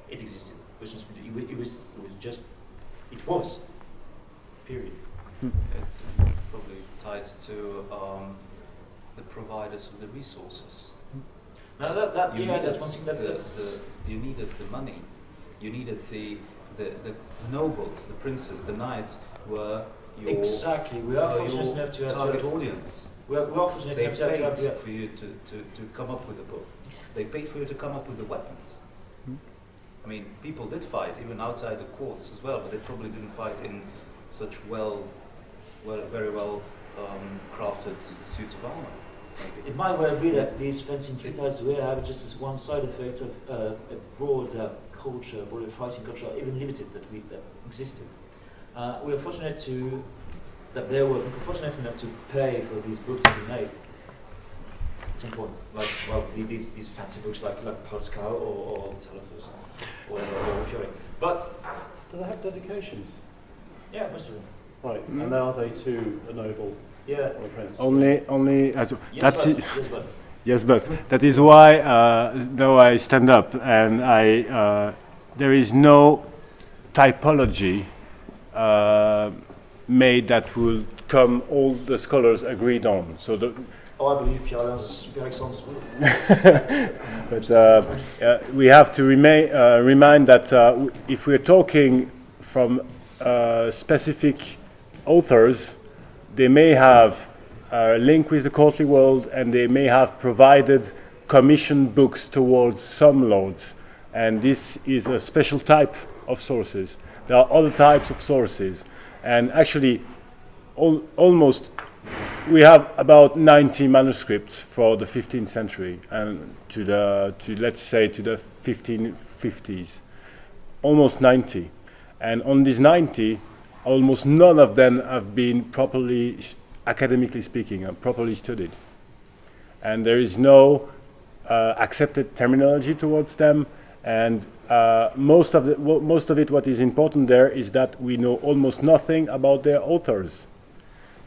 It existed. It was. Period. It's probably tied to the providers of the resources. Now that's one thing that's you needed the money. You needed the nobles, the princes, the knights were your exactly. We are fortunate enough to have target audience. We are fortunate They enough to have paid for you to come up with a book. Exactly. They paid for you to come up with the weapons. I mean, people did fight even outside the courts as well, but they probably didn't fight in such very well crafted suits of armor. Maybe. It might well be that these fencing treatises were have just as one side effect of a broader culture, broader fighting culture, even limited that existed. We are fortunate that they were fortunate enough to pay for these books to be made. At some point, these fancy books like Pascal or Deluz or Fiore. But Do they have dedications? yeah, most of them. Right, and are they to a noble Yeah. or a prince? Only as that's it. Yes, but. Yes, but that is why now I stand up and there is no typology made that will come all the scholars agreed on. So I believe Pierre Alexandre as well. but we have to remind that if we're talking from specific authors, they may have a link with the courtly world, and they may have provided commissioned books towards some lords, and this is a special type of sources. There are other types of sources, and actually almost we have about 90 manuscripts for the 15th century and to let's say to the 1550s, almost 90. And on these 90, almost none of them have been properly, academically speaking, properly studied. And there is no accepted terminology towards them. And most of it, what is important there is that we know almost nothing about their authors.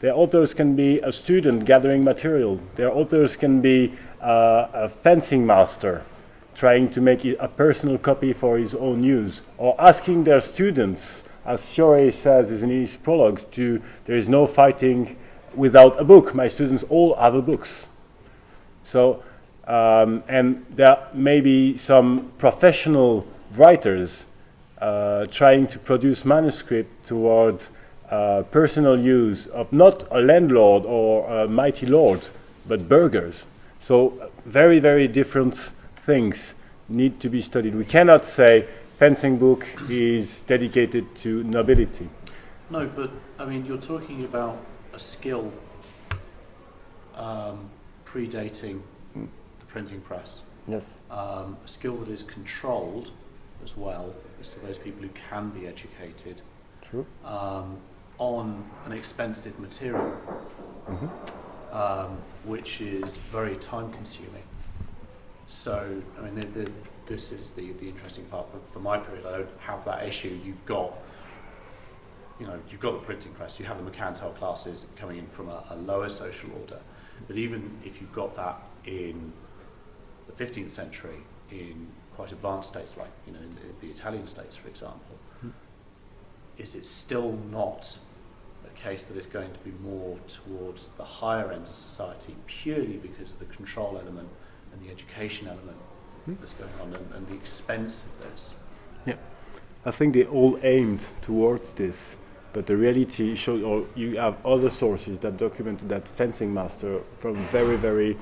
Their authors can be a student gathering material. Their authors can be a fencing master trying to make a personal copy for his own use, or asking their students, as Fiore says in his prologue, there is no fighting without a book. My students all have books. So, and there may be some professional writers trying to produce manuscript towards personal use of not a landlord or a mighty lord, but burghers. So very, very different things need to be studied. We cannot say fencing book is dedicated to nobility. No, but I mean, you're talking about a skill predating the printing press. Yes. A skill that is controlled as well as to those people who can be educated. True. On an expensive material, which is very time consuming. So, I mean, this is the interesting part for my period. I don't have that issue. You've got the printing press, you have the mercantile classes coming in from a lower social order. But even if you've got that in the 15th century, in quite advanced states like, in the Italian states, for example, is it still not a case that it's going to be more towards the higher end of society purely because of the control element and the education element that's going on and the expense of this? Yeah, I think they all aimed towards this, but the reality shows, or you have other sources that document that fencing master from very, very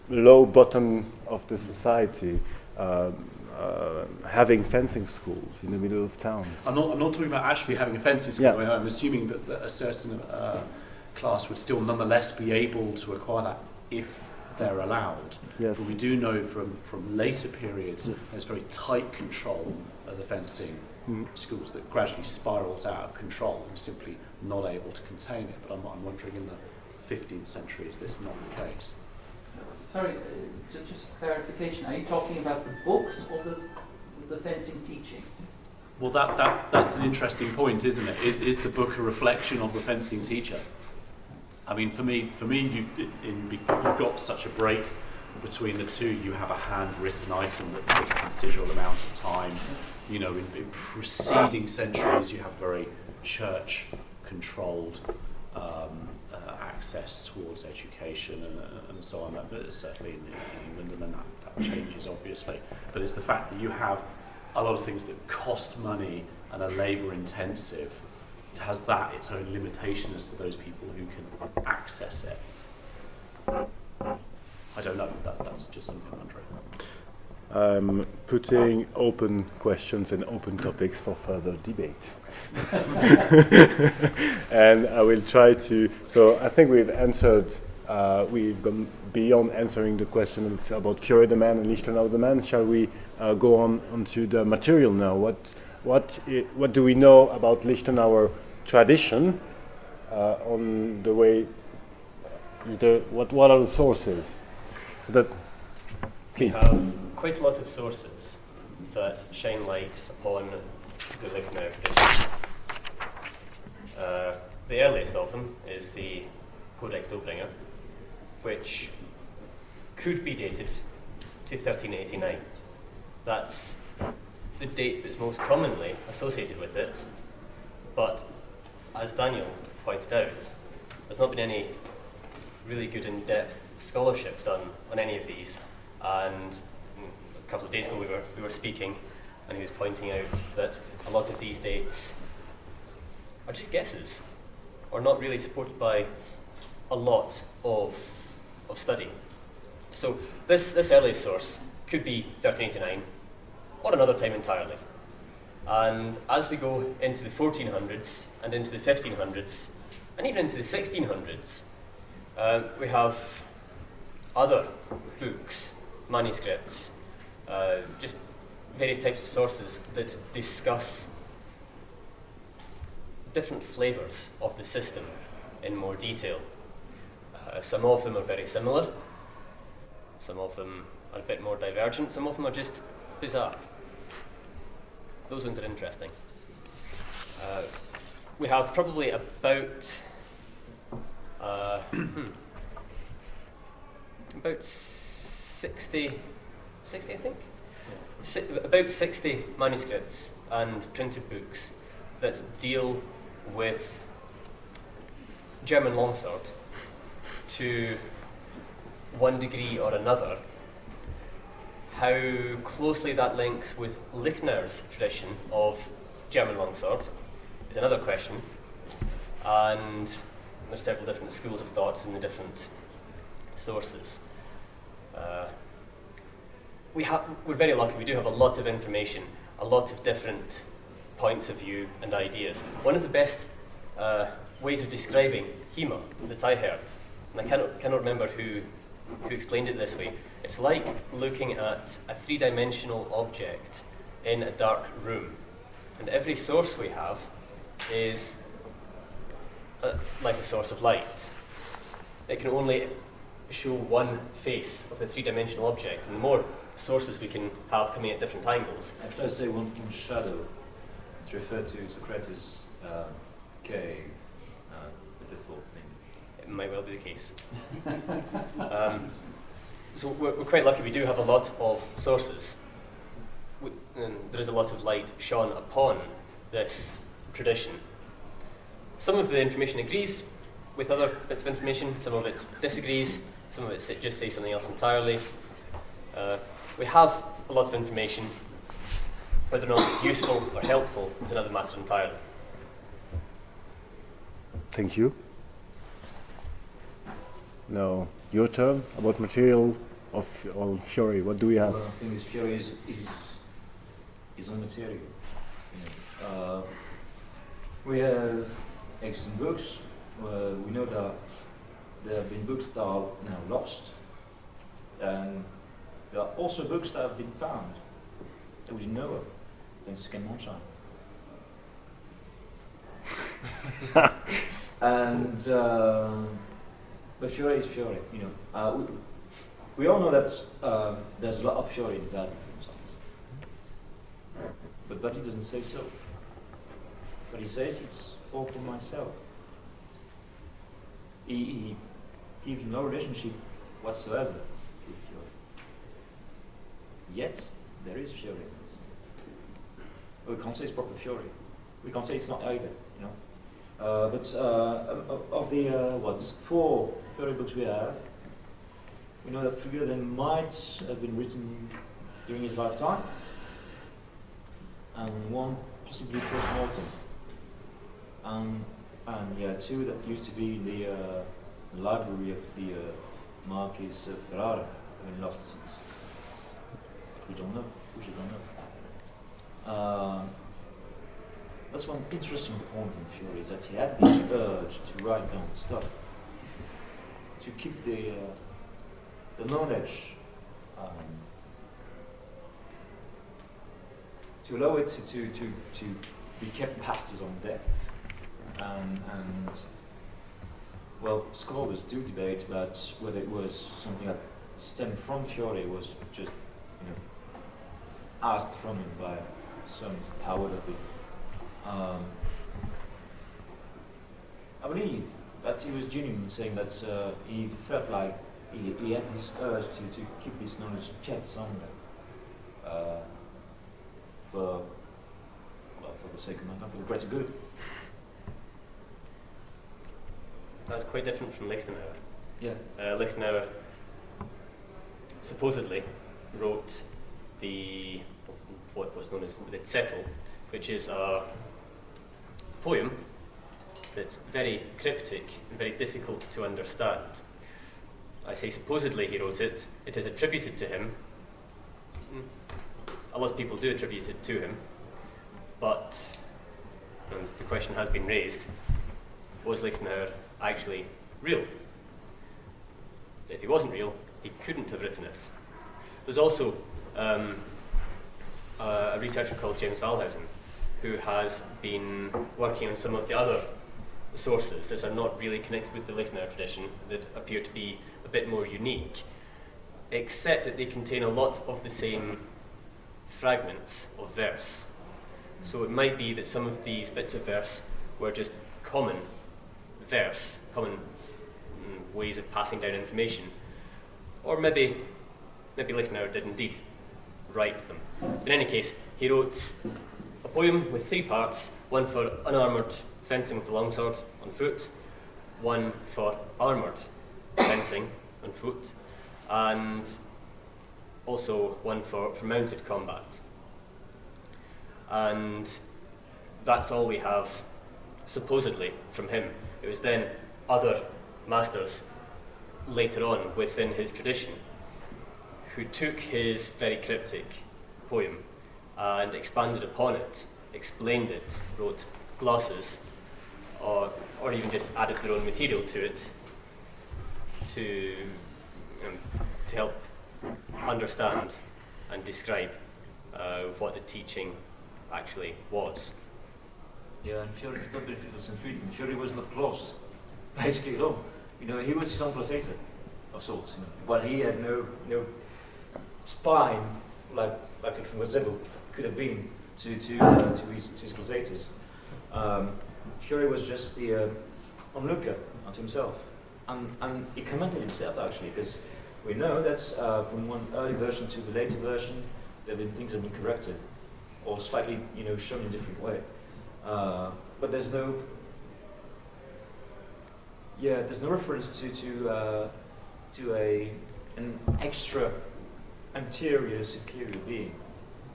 low bottom of the society having fencing schools in the middle of towns. I'm not talking about actually having a fencing school. Yeah. I mean, I'm assuming that a certain class would still nonetheless be able to acquire that if they're allowed. Yes. But we do know from later periods there's very tight control of the fencing schools that gradually spirals out of control and simply not able to contain it. But I'm wondering, in the 15th century, is this not the case? Sorry, just for clarification, are you talking about the books or the fencing teaching? Well, that's an interesting point, isn't it? Is the book a reflection of the fencing teacher? I mean, for me, you've got such a break between the two. You have a handwritten item that takes a considerable amount of time. In preceding centuries, you have very church-controlled access towards education and so on. But certainly in England, and then that changes obviously. But it's the fact that you have a lot of things that cost money and are labour-intensive. It has its own limitation as to those people who can access it. I don't know. That's just something I'm wondering. Putting open questions and open topics for further debate. And I will try to, so I think we've answered, we've gone beyond answering the question about Fiore the man and Liechtenauer the man. Shall we go onto the material now? What do we know about Liechtenauer tradition on the way, what are the sources? So that, we have quite a lot of sources that shine light upon the Liechtenauer tradition. The earliest of them is the Codex Dobringer, which could be dated to 1389. That's the date that's most commonly associated with it, but as Daniel pointed out, there's not been any really good in-depth scholarship done on any of these. And a couple of days ago we were speaking, and he was pointing out that a lot of these dates are just guesses, or not really supported by a lot of study. So this earliest source could be 1389, or another time entirely. And as we go into the 1400s and into the 1500s, and even into the 1600s, we have other books, manuscripts, just various types of sources that discuss different flavours of the system in more detail. Some of them are very similar, some of them are a bit more divergent, some of them are just bizarre. Those ones are interesting. We have probably about about 60 I think? About 60 manuscripts and printed books that deal with German longsword to one degree or another. How closely that links with Liechtenauer's tradition of German longsword is another question, and there's several different schools of thoughts in the different sources. We're very lucky, we do have a lot of information, a lot of different points of view and ideas. One of the best ways of describing HEMA that I heard, and I cannot remember who explained it this way, it's like looking at a three-dimensional object in a dark room, and every source we have is like a source of light. It can only show one face of the three-dimensional object, and the more sources we can have coming at different angles. Actually, I'd say one shadow to refer to Socrates' cave, the default thing. It might well be the case. So we're quite lucky, we do have a lot of sources. And there is a lot of light shone upon this tradition. Some of the information agrees with other bits of information, some of it disagrees, some of it just says something else entirely. We have a lot of information. Whether or not it's useful or helpful is another matter entirely. Thank you. Now, your turn about material of Fiore. What do we have? Well, I think this Fiore is on material. We have extant books. We know that there have been books that are now lost, and there are also books that have been found that we didn't know of, thanks to Ken Monshine. And but Fiore is Fiore. We all know that there's a lot of Fiore in Verdi, for instance, but Verdi doesn't say so. But he says it's all for myself. He gives no relationship whatsoever with Fiore. Yet there is Fiore in this. We can't say it's proper Fiore. We can't say it's not either. But of the 4 Fiore books we have, we know that 3 of them might have been written during his lifetime, and 1 possibly post-mortem. And 2 that used to be in the library of the Marquis of Ferrara, have been lost since. We don't know. We should don't know. That's one interesting point in Fiore, is that he had this urge to write down stuff, to keep the knowledge, to allow it to be kept past his own death. And well, scholars do debate about whether it was something that stemmed from Fiore, was just asked from him by some power that be. I believe that he was genuine in saying that he felt like he had this urge to keep this knowledge kept somewhere for the sake of mankind, for the greater good. That's quite different from Liechtenauer. Yeah. Liechtenauer supposedly wrote what was known as the Zettel, which is a poem that's very cryptic and very difficult to understand. I say supposedly he wrote it. It is attributed to him. A lot of people do attribute it to him, but the question has been raised, was Liechtenauer actually real? If he wasn't real, he couldn't have written it. There's also a researcher called James Valhausen, who has been working on some of the other sources that are not really connected with the Liechtenauer tradition, that appear to be a bit more unique, except that they contain a lot of the same fragments of verse. So it might be that some of these bits of verse were just common verse, common ways of passing down information, or maybe Liechtenauer did indeed write them. In any case, he wrote a poem with 3 parts, one for unarmoured fencing with the longsword on foot, one for armoured fencing on foot, and also one for mounted combat. And that's all we have, supposedly, from him. It was then other masters later on within his tradition who took his very cryptic poem and expanded upon it, explained it, wrote glosses, or even just added their own material to it to help understand and describe what the teaching actually was. Yeah, and Fiore did not benefit from some freedom. Fiore was not closed, basically at all. You know, he was his own placator of sorts, you know, but he had no spine like Liechtenauer could have been to his gladiators. Fiore was just the onlooker unto himself, and he commented himself actually, because we know that from one early version to the later version, there have been things that have been corrected or slightly, shown in a different way. But there's no reference to an extra anterior superior being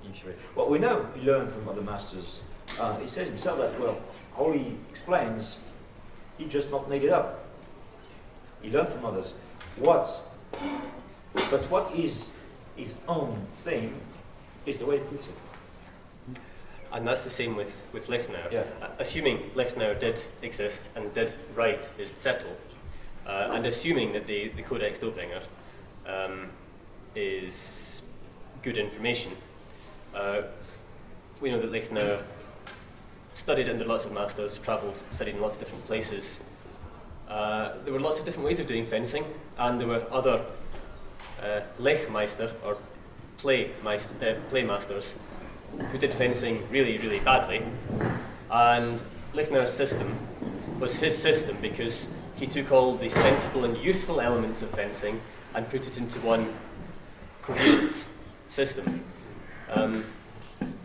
in Fiore. What we know, he learned from other masters. He says himself that, well, all he explains, he just not made it up. He learned from others. But what is his own thing is the way he puts it. And that's the same with Liechtenauer. Yeah. Assuming Liechtenauer did exist and did write his Zettel, and assuming that the Codex Dobringer is good information, we know that Liechtenauer studied under lots of masters, travelled, studied in lots of different places. There were lots of different ways of doing fencing, and there were other Lechmeister or playmasters who did fencing really, really badly. And Liechtenauer's system was his system because he took all the sensible and useful elements of fencing and put it into one coherent system. So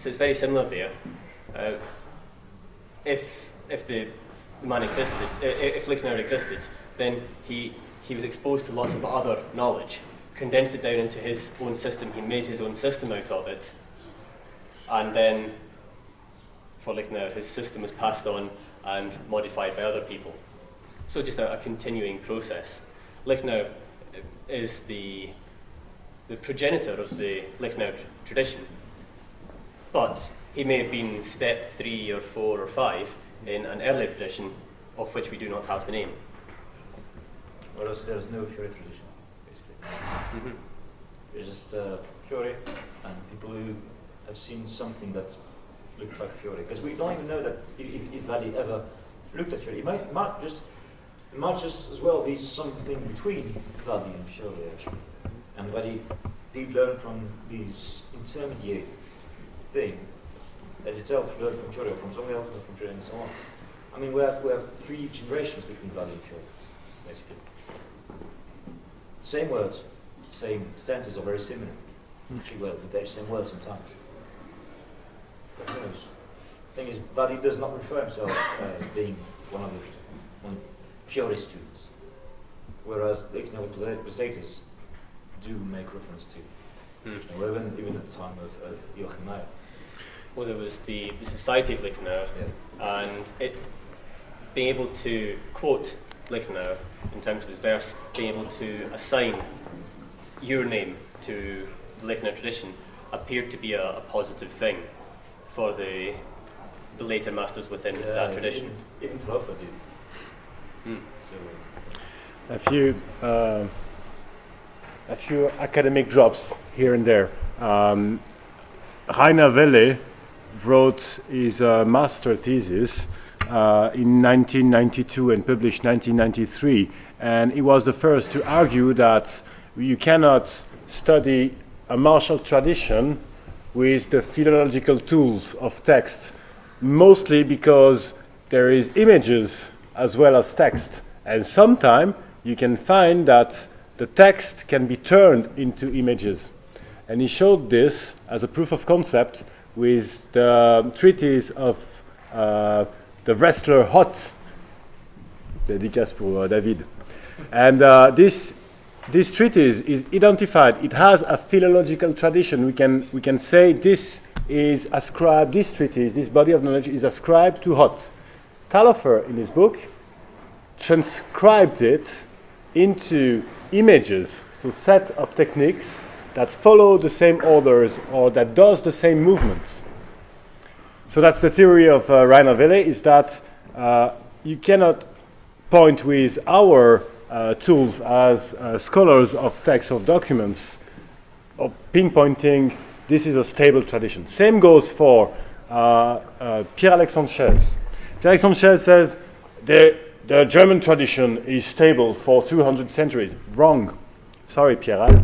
it's very similar there. If the man existed, if Liechtenauer existed, then he was exposed to lots of other knowledge, condensed it down into his own system, he made his own system out of it, and then for Liechtenauer his system was passed on and modified by other people. So just a continuing process. Liechtenauer is the progenitor of the Liechtenauer tradition, but he may have been step 3 or 4 or 5 in an earlier tradition of which we do not have the name. Well, there's no Fiore tradition, basically. Mm-hmm. There's just Fiore and people who have seen something that looked like Fiore. Because we don't even know that if Vadi ever looked at Fiore. It might just as well be something between Vadi and Fiore, actually. And Vadi did learn from these intermediate thing that itself learned from Fiore, or from somebody else, or from Fiore, and so on. I mean, we have 3 generations between Vadi and Fiore, basically. Same words, same stanzas are very similar. Actually, well, the very same words sometimes. But who knows? The thing is, Vadi does not refer himself as being one of Fiore's students, whereas the Crusaders do make reference to, even at the time of Joachim Meyer. Well, there was the Society of Liechtenauer, and it being able to quote Liechtenauer in terms of his verse, being able to assign your name to the Liechtenauer tradition appeared to be a positive thing for the later masters within that tradition. Even Troffa did. So, a few academic drops here and there. Rainer Welle wrote his master thesis in 1992 and published 1993, and he was the first to argue that you cannot study a martial tradition with the philological tools of text, mostly because there is images as well as text, and sometimes you can find that the text can be turned into images. And he showed this as a proof of concept with the treatise of the wrestler Hot, dédicace pour David. And this treatise is identified. It has a philological tradition. We can say this is ascribed. This treatise, this body of knowledge, is ascribed to Hot. Taillefer, in his book, transcribed it into images, so set of techniques that follow the same orders or that does the same movements. So that's the theory of Rainer Welle, is that you cannot point with our tools as scholars of texts or documents of pinpointing this is a stable tradition. Same goes for Pierre-Alexandre Chaise. Pierre-Alexandre Chaise says the German tradition is stable for 200 centuries. Wrong. Sorry, Pierre-Al.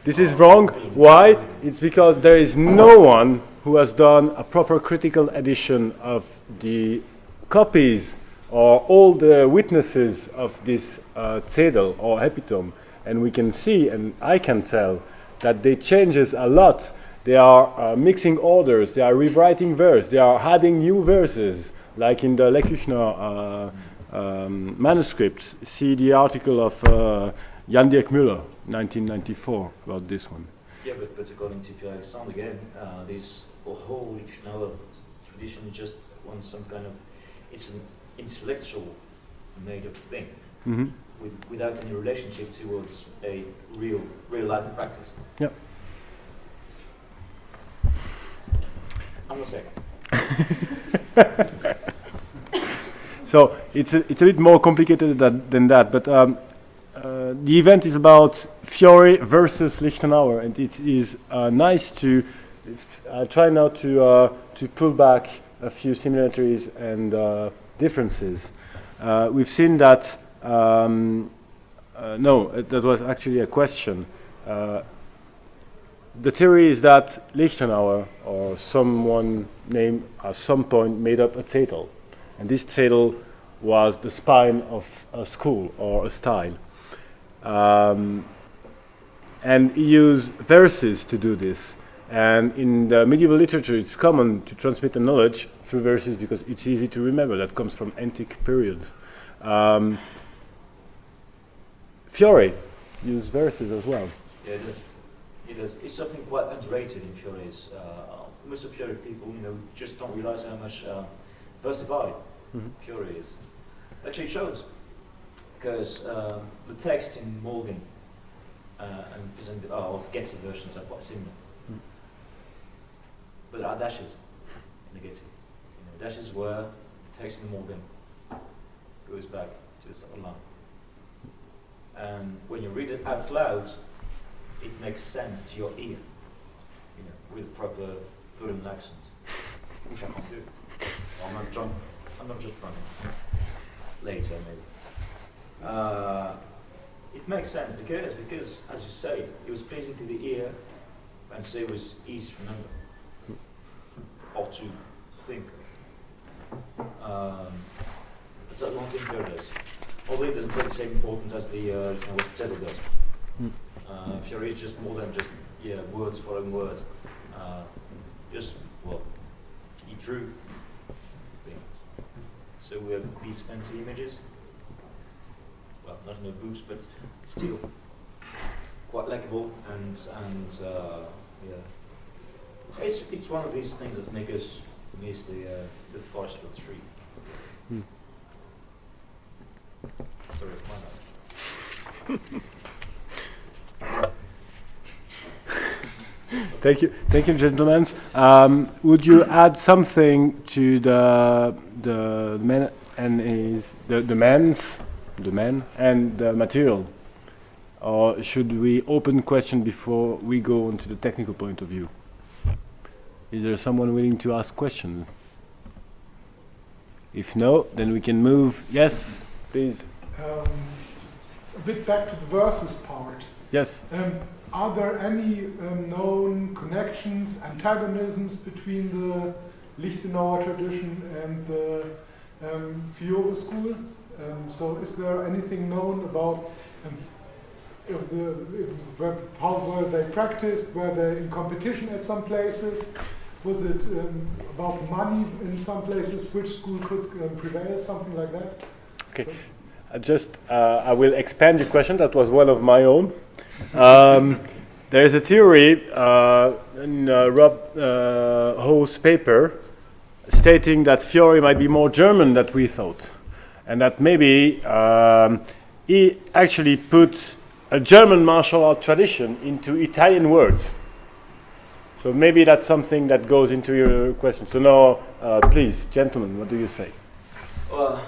This is wrong. Why? It's because there is no one who has done a proper critical edition of the copies or all the witnesses of this Zedel or epitome. And we can see, and I can tell, that they changes a lot. They are mixing orders, they are rewriting verse, they are adding new verses, like in the Liechtenauer manuscripts. See the article of Jan Dirk Müller, 1994, about this one. Yeah, but according to Pierre Alexandre again, this whole Liechtenauer tradition just wants some kind of, it's an intellectual made-up thing, without any relationship towards a real life practice. Yep. I'm not saying. So it's a bit more complicated than that, but the event is about Fiore versus Liechtenauer, and it is nice to try now to pull back a few similarities and differences. We've seen that. No, that was actually a question. The theory is that Liechtenauer or someone named at some point made up a title, and this title was the spine of a school or a style. And he used verses to do this. And in the medieval literature, it's common to transmit the knowledge through verses because it's easy to remember. That comes from antique periods. Fiore used verses as well. Yeah, it does. It's something quite underrated in Fiore's. Most of Fiore people, just don't realize how much versified Fiore is. Actually, it shows because the text in Morgan and the Getty versions are quite similar, but there are dashes in the Getty. Dashes where the text in Morgan goes back to the start of the line, and when you read it out loud, it makes sense to your ear, with proper fluent accent, which I can't do. I'm not drunk. I'm not just drunk. Later, maybe. It makes sense because, as you say, it was pleasing to the ear, and so it was easy to remember or to think. That's one thing Fiore does. Although it doesn't take the same importance as the what Zedel does. Fiore is just more than just words following words. He drew things. So we have these fancy images. Well, not in the books, but still quite likable and It's one of these things that make us miss the forest for the tree. Sorry, why not? Thank you, gentlemen. Would you add something to the men and the men and the material, or should we open question before we go into the technical point of view? Is there someone willing to ask questions? If no, then we can move. Yes, please. A bit back to the versus part. Yes. Are there any known connections, antagonisms between the Liechtenauer tradition and the Fiore school? So is there anything known about how were they practiced? Were they in competition at some places? Was it about money in some places? Which school could prevail? Something like that? Okay. I will expand your question. That was one of my own. There is a theory in Rob Ho's paper stating that Fiore might be more German than we thought, and that maybe he actually put a German martial art tradition into Italian words. So maybe that's something that goes into your question. So now, please, gentlemen, what do you say? Well,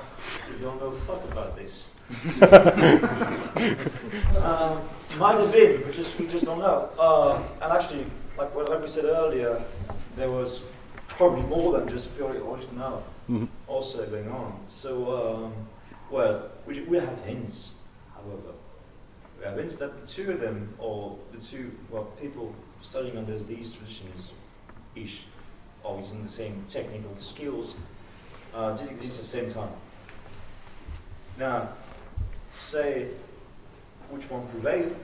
we don't know fuck about this. Might have been, we just don't know. And actually, like we said earlier, there was probably more than just Fiore or Liechtenauer also going on. So, well, we have hints, however. We have hints that the two of them, or people studying under these traditions-ish, or using the same technical skills, did exist at the same time. Now, say which one prevailed.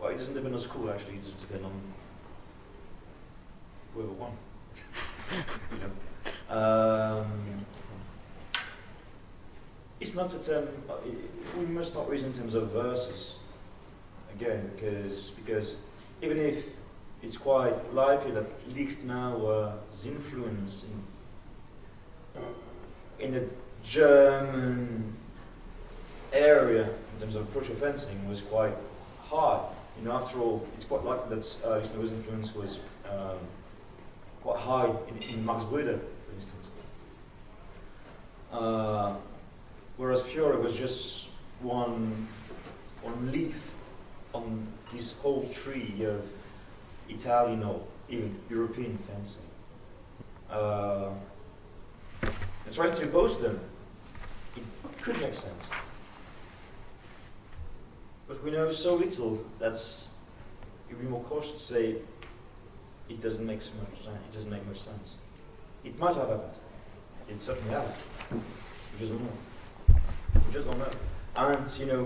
Well, it doesn't depend on school, actually. It just depends on whoever won. You know, it's not a term. We must not reason in terms of verses. Again, because even if it's quite likely that Liechtenauer's influence in the German area in terms of approach of fencing was quite high. You know, after all, it's quite likely that Liechtenauer's influence was quite high in Max Brüder, for instance. Whereas Fiore was just one leaf on this whole tree of Italian or even European fencing. And trying to oppose them, it could make sense. But we know so little that you'd be more cautious to say it doesn't make so much sense. It doesn't make much sense. It might have happened. It certainly has. We just don't know. We just don't know. And you know,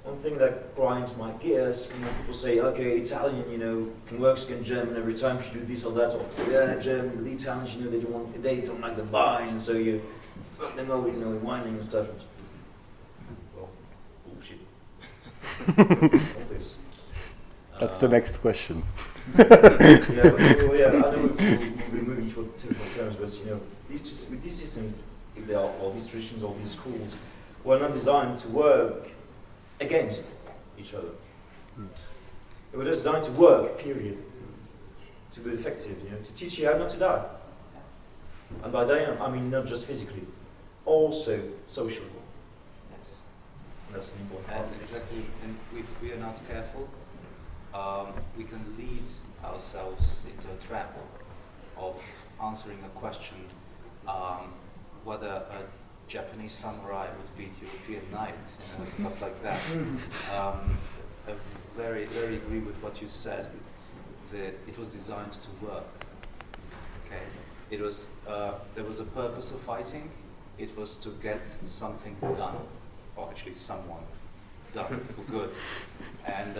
one thing that grinds my gears, you know, people say, okay, Italian, you know, can work against German every time you do this or that, or yeah, German, the Italians, you know, they don't like the bind, so you fuck them over, you know, in whining and stuff. Well, bullshit. All this. That's the next question. Yeah, I know we're moving toward technical terms, but you know, these systems, if they are, or these traditions, or these schools, were not designed to work against each other. They were designed to work, period. To be effective, you know, to teach you how not to die. And by dying, I mean not just physically, also socially. Yes. And that's an important part. And exactly, and if we are not careful, we can lead ourselves into a trap of answering a question whether a Japanese samurai would beat European knight, you know, stuff like that. I very, very agree with what you said, that it was designed to work. Okay, it was, there was a purpose of fighting. It was to get something done, or actually someone done for good. And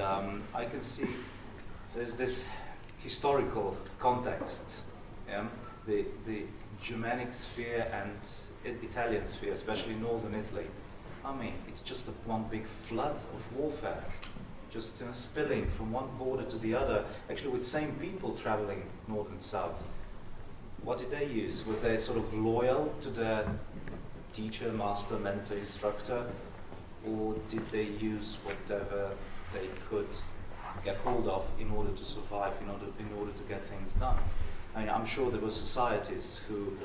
I can see there's this historical context, yeah? The Germanic sphere and Italian sphere, especially northern Italy. I mean, it's just one big flood of warfare, just spilling from one border to the other, actually with same people traveling north and south. What did they use? Were they sort of loyal to their teacher, master, mentor, instructor, or did they use whatever they could get hold of in order to survive, in order to get things done? I mean, I'm sure there were societies who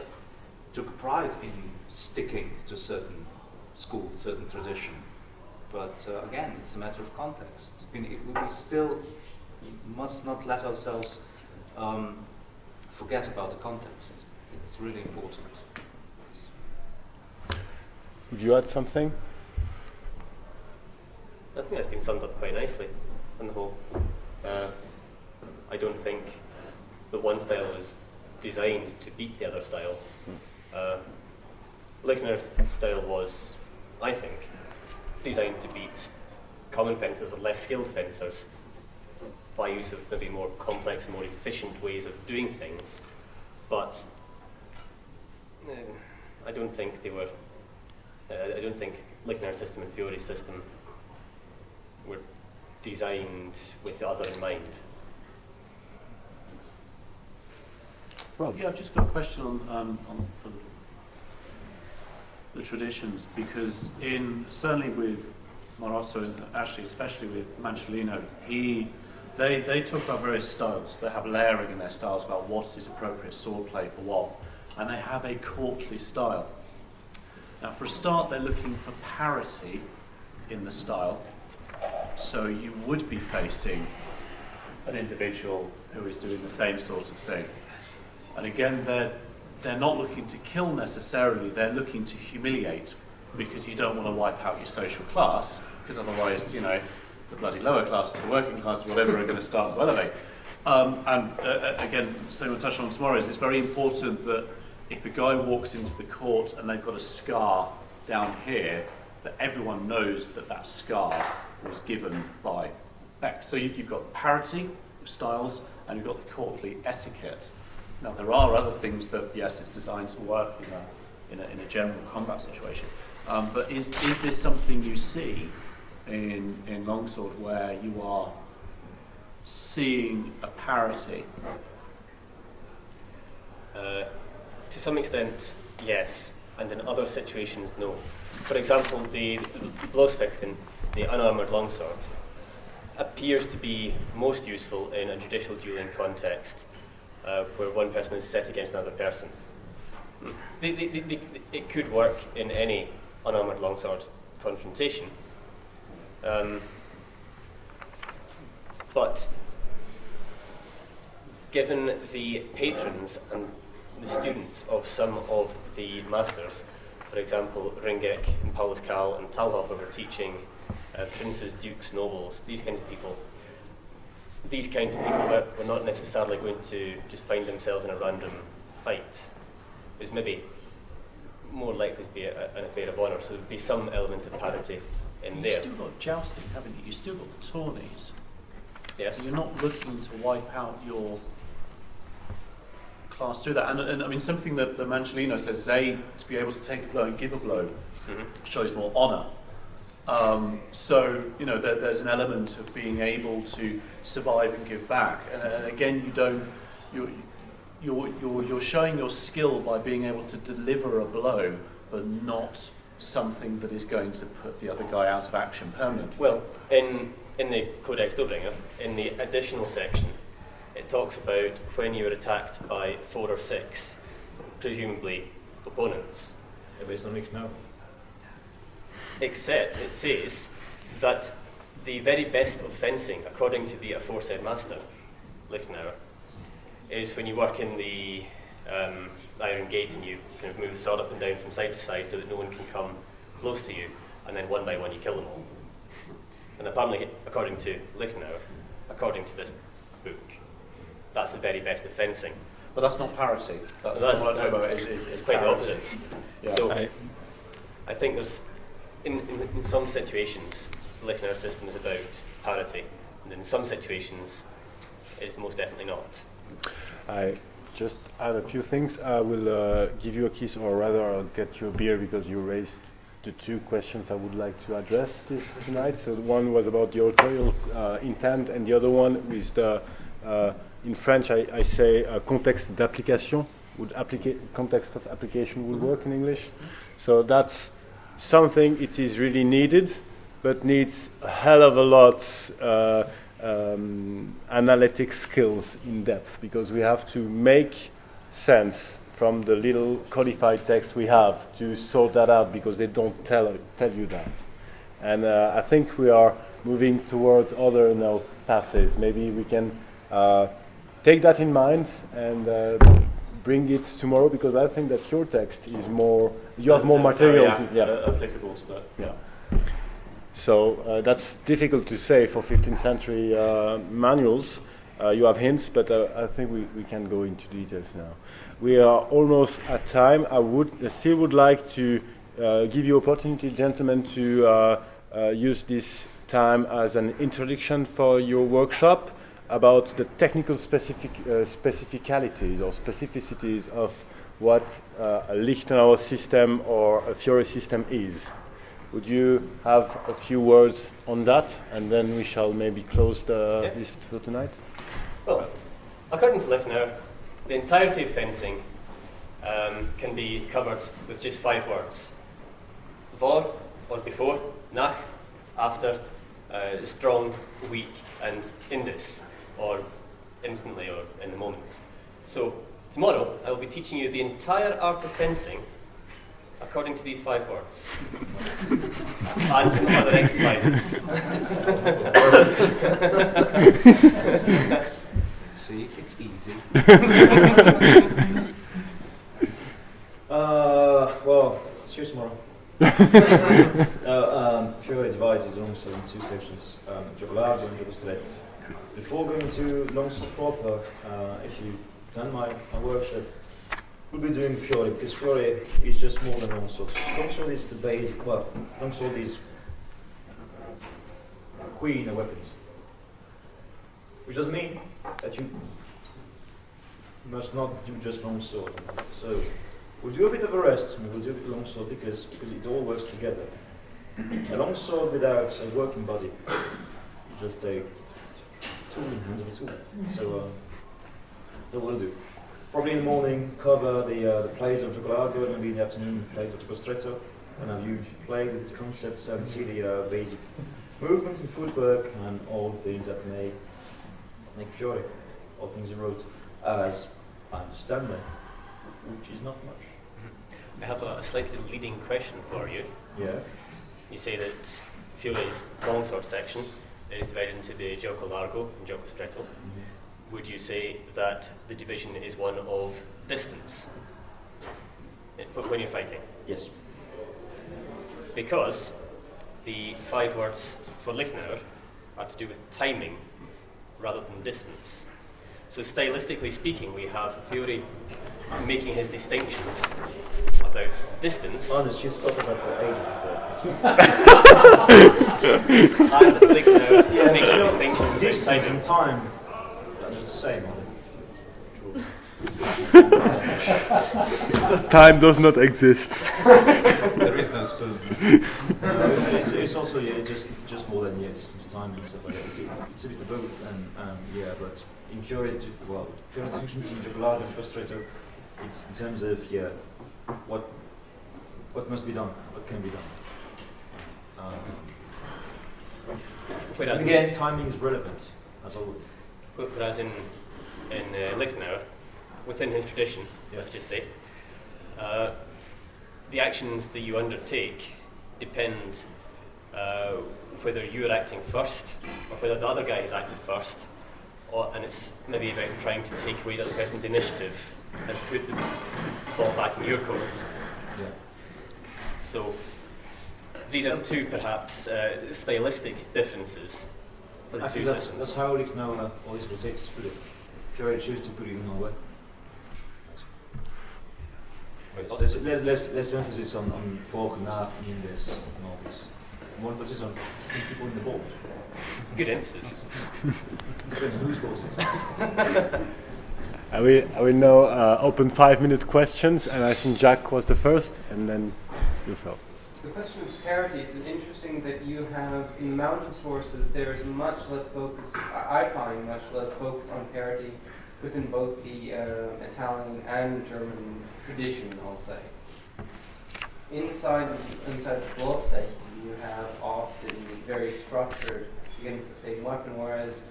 took pride in sticking to certain school, certain tradition. But again, it's a matter of context. I mean, we still we must not let ourselves forget about the context. It's really important. Would you add something? I think that's been summed up quite nicely on the whole. I don't think that one style was designed to beat the other style. Liechtenauer's style was, I think, designed to beat common fencers or less skilled fencers by use of maybe more complex, more efficient ways of doing things. But I don't think they were. I don't think Liechtenauer's system and Fiore's system were designed with the other in mind. Well, Yeah, I've just got a question on for the traditions, because certainly with Moroso and actually especially with Mancellino, they talk about various styles. They have layering in their styles about what is appropriate sword play for what, and they have a courtly style. Now, for a start, they're looking for parity in the style, so you would be facing an individual who is doing the same sort of thing. And again, they're not looking to kill necessarily, they're looking to humiliate, because you don't want to wipe out your social class, because otherwise, you know, the bloody lower classes, the working class, whatever, are going to start to elevate. Again, something we'll touch on tomorrow is it's very important that if a guy walks into the court and they've got a scar down here, that everyone knows that that scar was given by X. So you've got parity of styles, and you've got the courtly etiquette. Now, there are other things that, yes, it's designed to work in a general combat situation. But is this something you see in longsword where you are seeing a parity? To some extent, yes, and in other situations, no. For example, the Bloßfechten, the unarmoured longsword, appears to be most useful in a judicial dueling context, where one person is set against another person. It could work in any unarmoured longsword confrontation, but given the patrons and the students of some of the masters, for example, Ringek and Paulus Kahl and Talhofer were teaching princes, dukes, nobles, these kinds of people were not necessarily going to just find themselves in a random fight. It was maybe more likely to be an affair of honour, so there would be some element of parity in there. You've still got jousting, haven't you? You've still got the tourneys. Yes. You're not looking to wipe out your class through that. And I mean, something that Mancellino says is to be able to take a blow and give a blow shows more honour. So, you know, there's an element of being able to survive and give back. And again, you're showing your skill by being able to deliver a blow, but not something that is going to put the other guy out of action permanently. Well, in the Codex Dobringer, in the additional section, it talks about when you're attacked by 4 or 6, presumably opponents. Except it says that the very best of fencing, according to the aforesaid master, Liechtenauer, is when you work in the iron gate and you kind of move the sword up and down from side to side so that no one can come close to you, and then one by one you kill them all. And apparently, according to Liechtenauer, according to this book, that's the very best of fencing. But that's not parity. That's Well, what I'm talking about. It's quite the parity. opposite. Yeah. So I think there's, in some situations, the Liechtenauer system is about parity, and in some situations, it is most definitely not. I just add a few things. I will give you a kiss, or rather I'll get you a beer, because you raised the 2 questions I would like to address this tonight. So one was about the authorial intent, and the other one is the, in French I say contexte d'application, context of application would work in English. So that's something it is really needed, but needs a hell of a lot analytic skills in depth, because we have to make sense from the little codified text we have to sort that out, because they don't tell you that. And I think we are moving towards other paths. Maybe we can take that in mind and bring it tomorrow, because I think that your text is more, you have more material. Applicable to that. Yeah. So that's difficult to say for 15th century manuals. You have hints, but I think we can go into details now. We are almost at time. I still would like to give you opportunity, gentlemen, to use this time as an introduction for your workshop about the technical specificalities or specificities of what a Liechtenauer system or a Fiore system is. Would you have a few words on that, and then we shall maybe close this for tonight? Well, according to Liechtenauer, the entirety of fencing can be covered with just 5 words. Vor, or before, nach, after, strong, weak, and indis, or instantly or in the moment. So, tomorrow I will be teaching you the entire art of fencing according to these 5 words. And some other exercises. See, it's easy. Well, see you tomorrow. Fiore divides his longsword in 2 sections, Giocolato and Giocostretto. Before going to longsword proper, if you attend my workshop, we'll be doing Fiore, because Fiore is just more than longsword. Longsword is the base, well, longsword is queen of weapons. Which doesn't mean that you must not do just longsword. So we'll do a bit of a rest, and we'll do a bit of longsword because it all works together. A longsword without a working body, you just take tool in hands of a tool. So that will do. Probably in the morning cover the plays of Giocolato, and maybe in the afternoon the plays of Giocostretto, and have you play with these concepts and see the basic movements and footwork and all the things that make Fiore, all things he wrote, as I understand them, which is not much. I have a slightly leading question for you. Yeah. You say that Fiore's longsword section is divided into the gioco largo and gioco stretto. Mm-hmm. Would you say that the division is one of distance when you're fighting? Yes. Because the 5 words for Liechtenauer are to do with timing rather than distance. So stylistically speaking, we have Fiore making his distinctions about distance. Honest, you've thought about the ages before. And Liechtenauer makes his distinctions about Distance timing. and time, they're just the same, aren't they? Time does not exist. There is no spoon. It's also just more than distance, time, and stuff like that. It's a bit of both, and but in Fiore's Fiore's distinction between Giocolato and Giocostretto, it's in terms of what must be done, what can be done. Whereas Again, timing is relevant, as always. Whereas in Liechtenauer, within his tradition, let's just say, the actions that you undertake depend whether you're acting first or whether the other guy has acted first, and it's maybe about trying to take away the other person's initiative and put the ball back in your court. Yeah. So these are 2 perhaps stylistic differences for the 2 systems. That's how Liechtenauer always will say to put it. Fiore choose to put it in another way. Less emphasis on fork and half and this and all this. More emphasis on keeping people in the ball. Good emphasis. Depends on whose ball it is. I will now open 5-minute questions, and I think Jack was the first, and then yourself. The question of parity is interesting that you have in mountain sources there is much less focus, I find much less focus on parity within both the Italian and German tradition, I'll say. Inside the Bloßfechten, you have often very structured against the same weapon, whereas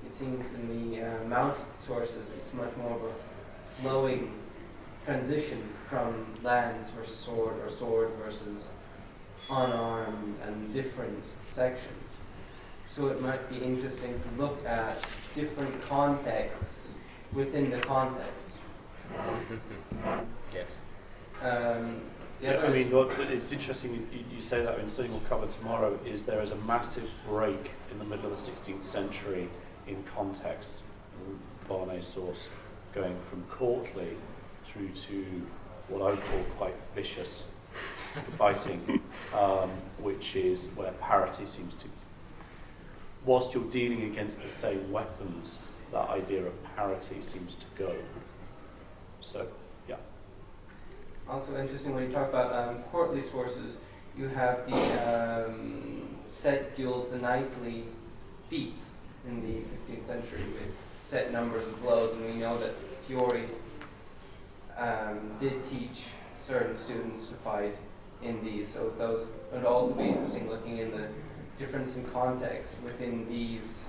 it seems in the mountain sources it's much more of a flowing transition from lance versus sword or sword versus unarmed and different sections. So it might be interesting to look at different contexts within the context. Yes. I mean, it's interesting you say that, and something we'll cover tomorrow is there is a massive break in the middle of the 16th century in context in Bolognese sauce, going from courtly through to what I would call quite vicious fighting, which is where parity seems to, whilst you're dealing against the same weapons, that idea of parity seems to go. So, yeah. Also interesting when you talk about courtly sources, you have the set duels, the knightly feats in the 15th century with set numbers of blows, and we know that Fiore did teach certain students to fight in these, so those would also be interesting, looking in the difference in context within these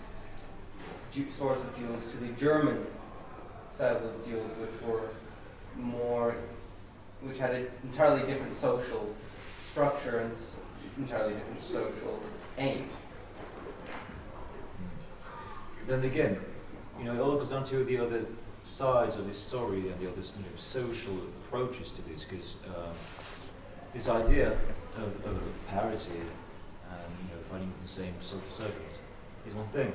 sorts of duels to the German style of duels, which were more, which had an entirely different social structure and entirely different social aim. Then again, it all goes down to the other sides of this story and the other social approaches to this, because this idea of parity and fighting with the same social circles is one thing.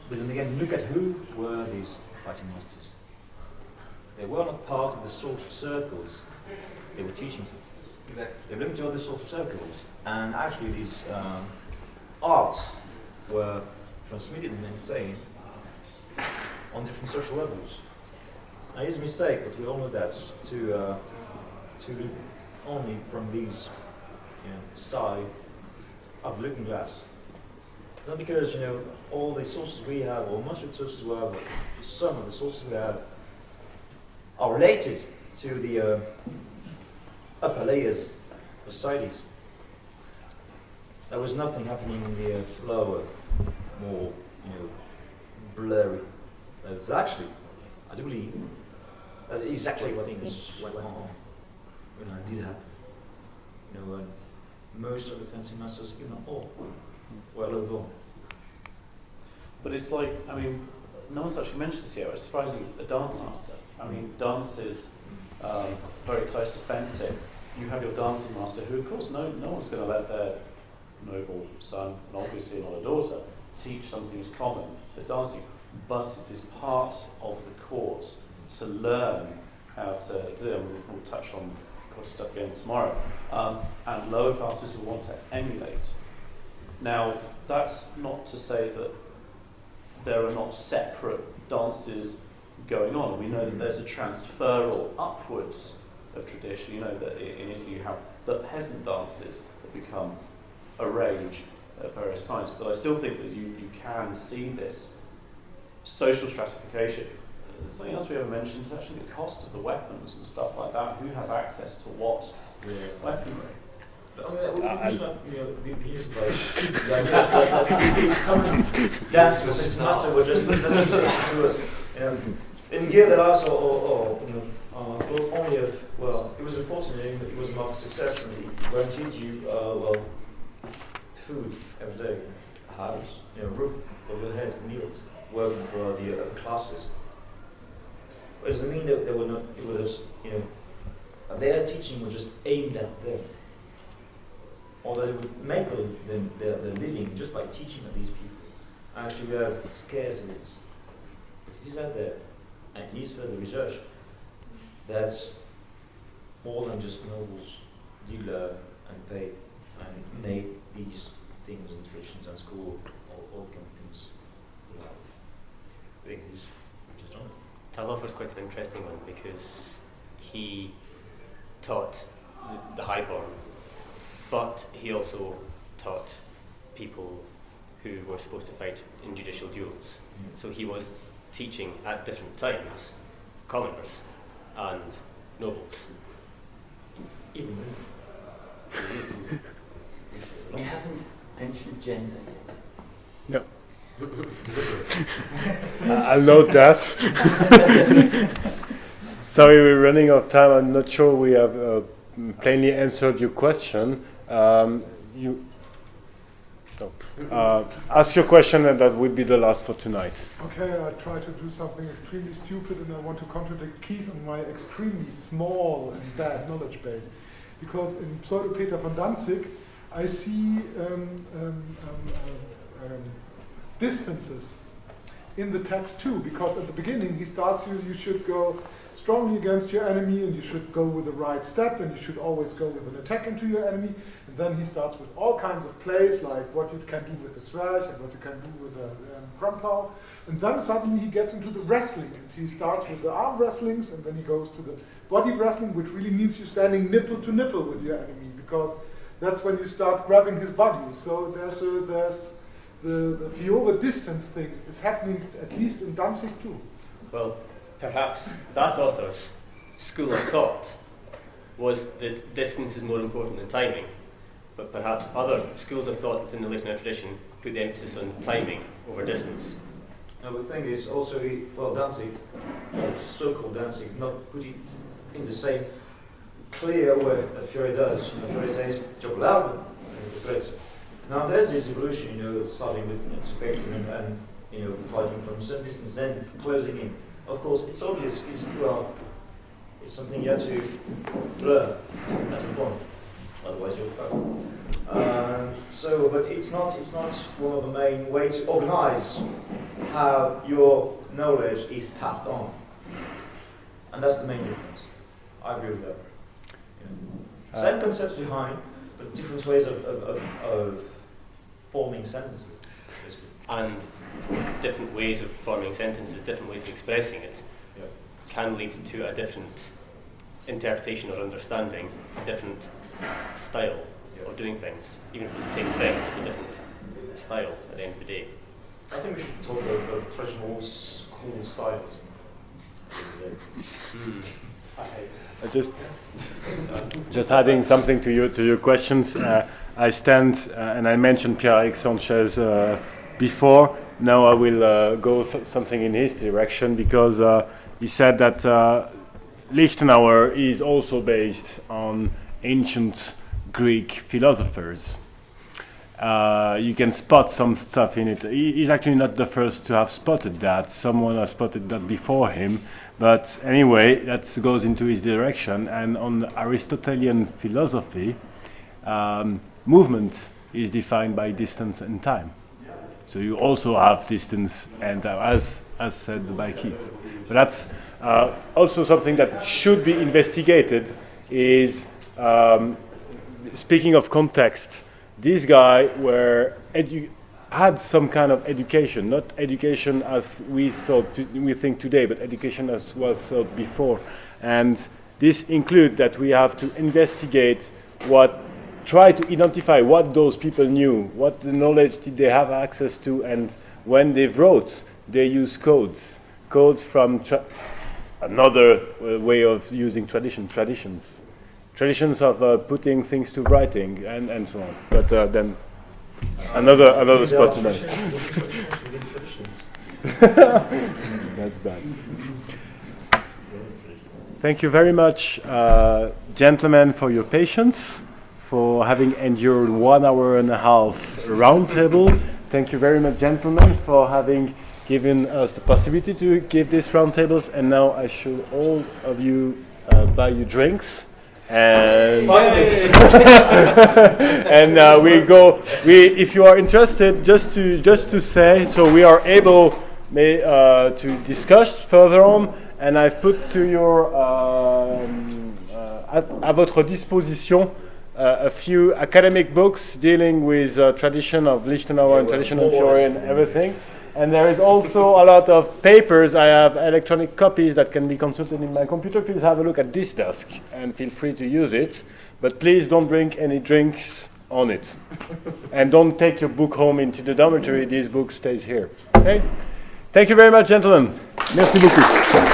But then again, look at who were these fighting masters. They were not part of the social circles they were teaching to. Exactly. They belonged to other social circles, and actually these arts were transmitted and maintained on different social levels. Now, it's a mistake, but we all know that, to look only from these side of the looking glass. It's not because all the sources we have, or most of the sources we have, or some of the sources we have, are related to the upper layers of societies. There was nothing happening in the lower, more blurry. That's actually, I do believe, that's exactly what things went on when it did happen. When most of the fencing masters, if not all, were low born. But it's like, I mean, no one's actually mentioned this yet. It's surprising, a dance master. I mean, dance is very close to fencing. You have your dancing master, who, of course, no one's going to let their noble son, and obviously not a daughter, teach something as common as dancing. But it is part of the course to learn how to do it. We'll touch on stuff again tomorrow. And lower classes will want to emulate. Now, that's not to say that there are not separate dances going on. We know that there's a transferal upwards of tradition. You know that in Italy you have the peasant dances that become a rage at various times. But I still think that you can see this social stratification. Something else we haven't mentioned is actually the cost of the weapons and stuff like that. Who has access to what weaponry? These common dances with this master were just to us. In gear that also, thought only of, it was important in him that he was a marked success and he guaranteed you, food every day, a house, roof over your head, meals, working for the other classes. But it doesn't mean that they were not, it was, their teaching was just aimed at them. Or that they would make their living just by teaching at these people. Actually, we have scarce evidence. But it is out there, and it needs further research. That's more than just nobles did learn and pay and made these things and traditions and school, all kind of things. I think he's just on it. Talhofer's quite an interesting one because he taught the highborn, but he also taught people who were supposed to fight in judicial duels. So he was teaching at different times commoners and nobles. Even We haven't mentioned gender yet. No. I'll note that. Sorry, we're running out of time. I'm not sure we have plainly answered your question. Ask your question, and that will be the last for tonight. Okay, I try to do something extremely stupid, and I want to contradict Keith on my extremely small and bad knowledge base. Because in Pseudo Peter von Danzig, I see distances in the text too, because at the beginning he starts you should go strongly against your enemy, and you should go with the right step, and you should always go with an attack into your enemy. And then he starts with all kinds of plays, like what you can do with a Zwerg and what you can do with a Krampau. And then suddenly he gets into the wrestling, and he starts with the arm wrestlings, and then he goes to the body wrestling, which really means you're standing nipple to nipple with your enemy, because that's when you start grabbing his body. So there's the Fiore distance thing is happening at least in Danzig too. Well, perhaps that author's school of thought was that distance is more important than timing, but perhaps other schools of thought within the Liechtenauer tradition put the emphasis on timing over distance. Now the thing is also, Danzig, so-called Danzig, not put it in the same clear way that Fiore does. Fiore says, job loud and threats. Now there's this evolution, starting with suspecting and fighting from some distance, then closing in. Of course, it's obvious, it's something you have to learn. That's the point. Otherwise you'll fail. But it's not one of the main ways to organize how your knowledge is passed on. And that's the main difference. I agree with that. Same concepts behind, but different ways of forming sentences. And different ways of forming sentences, different ways of expressing it, can lead to a different interpretation or understanding, a different style of doing things. Even if it's the same thing, it's just a different style at the end of the day. I think we should talk of traditional school styles. Just adding something to your questions. I stand and I mentioned Pierre Sanchez before. Now I will go something in his direction, because he said that Liechtenauer is also based on ancient Greek philosophers. You can spot some stuff in it. He's actually not the first to have spotted that. Someone has spotted that before him. But anyway, that goes into his direction. And on Aristotelian philosophy, movement is defined by distance and time. So you also have distance and as said by Keith. But that's also something that should be investigated. Is speaking of context, these guys had some kind of education, not education as we think today, but education as was thought before. And this includes that we have to investigate try to identify what those people knew, what the knowledge did they have access to, and when they wrote, they use codes from another way of using traditions of putting things to writing and so on. But then another spot tonight. That's bad. Thank you very much, gentlemen, for your patience, for having endured 1 hour and a half roundtable. Thank you very much, gentlemen, for having given us the possibility to give these roundtables. And now I should all of you buy you drinks. And and if you are interested, just to say, so we are able to discuss further on. And I've put to your à votre disposition a few academic books dealing with tradition of Liechtenauer and tradition of Fiore and everything. And there is also a lot of papers. I have electronic copies that can be consulted in my computer. Please have a look at this desk and feel free to use it. But please don't bring any drinks on it. And don't take your book home into the dormitory. This book stays here. Okay? Thank you very much, gentlemen. Merci beaucoup.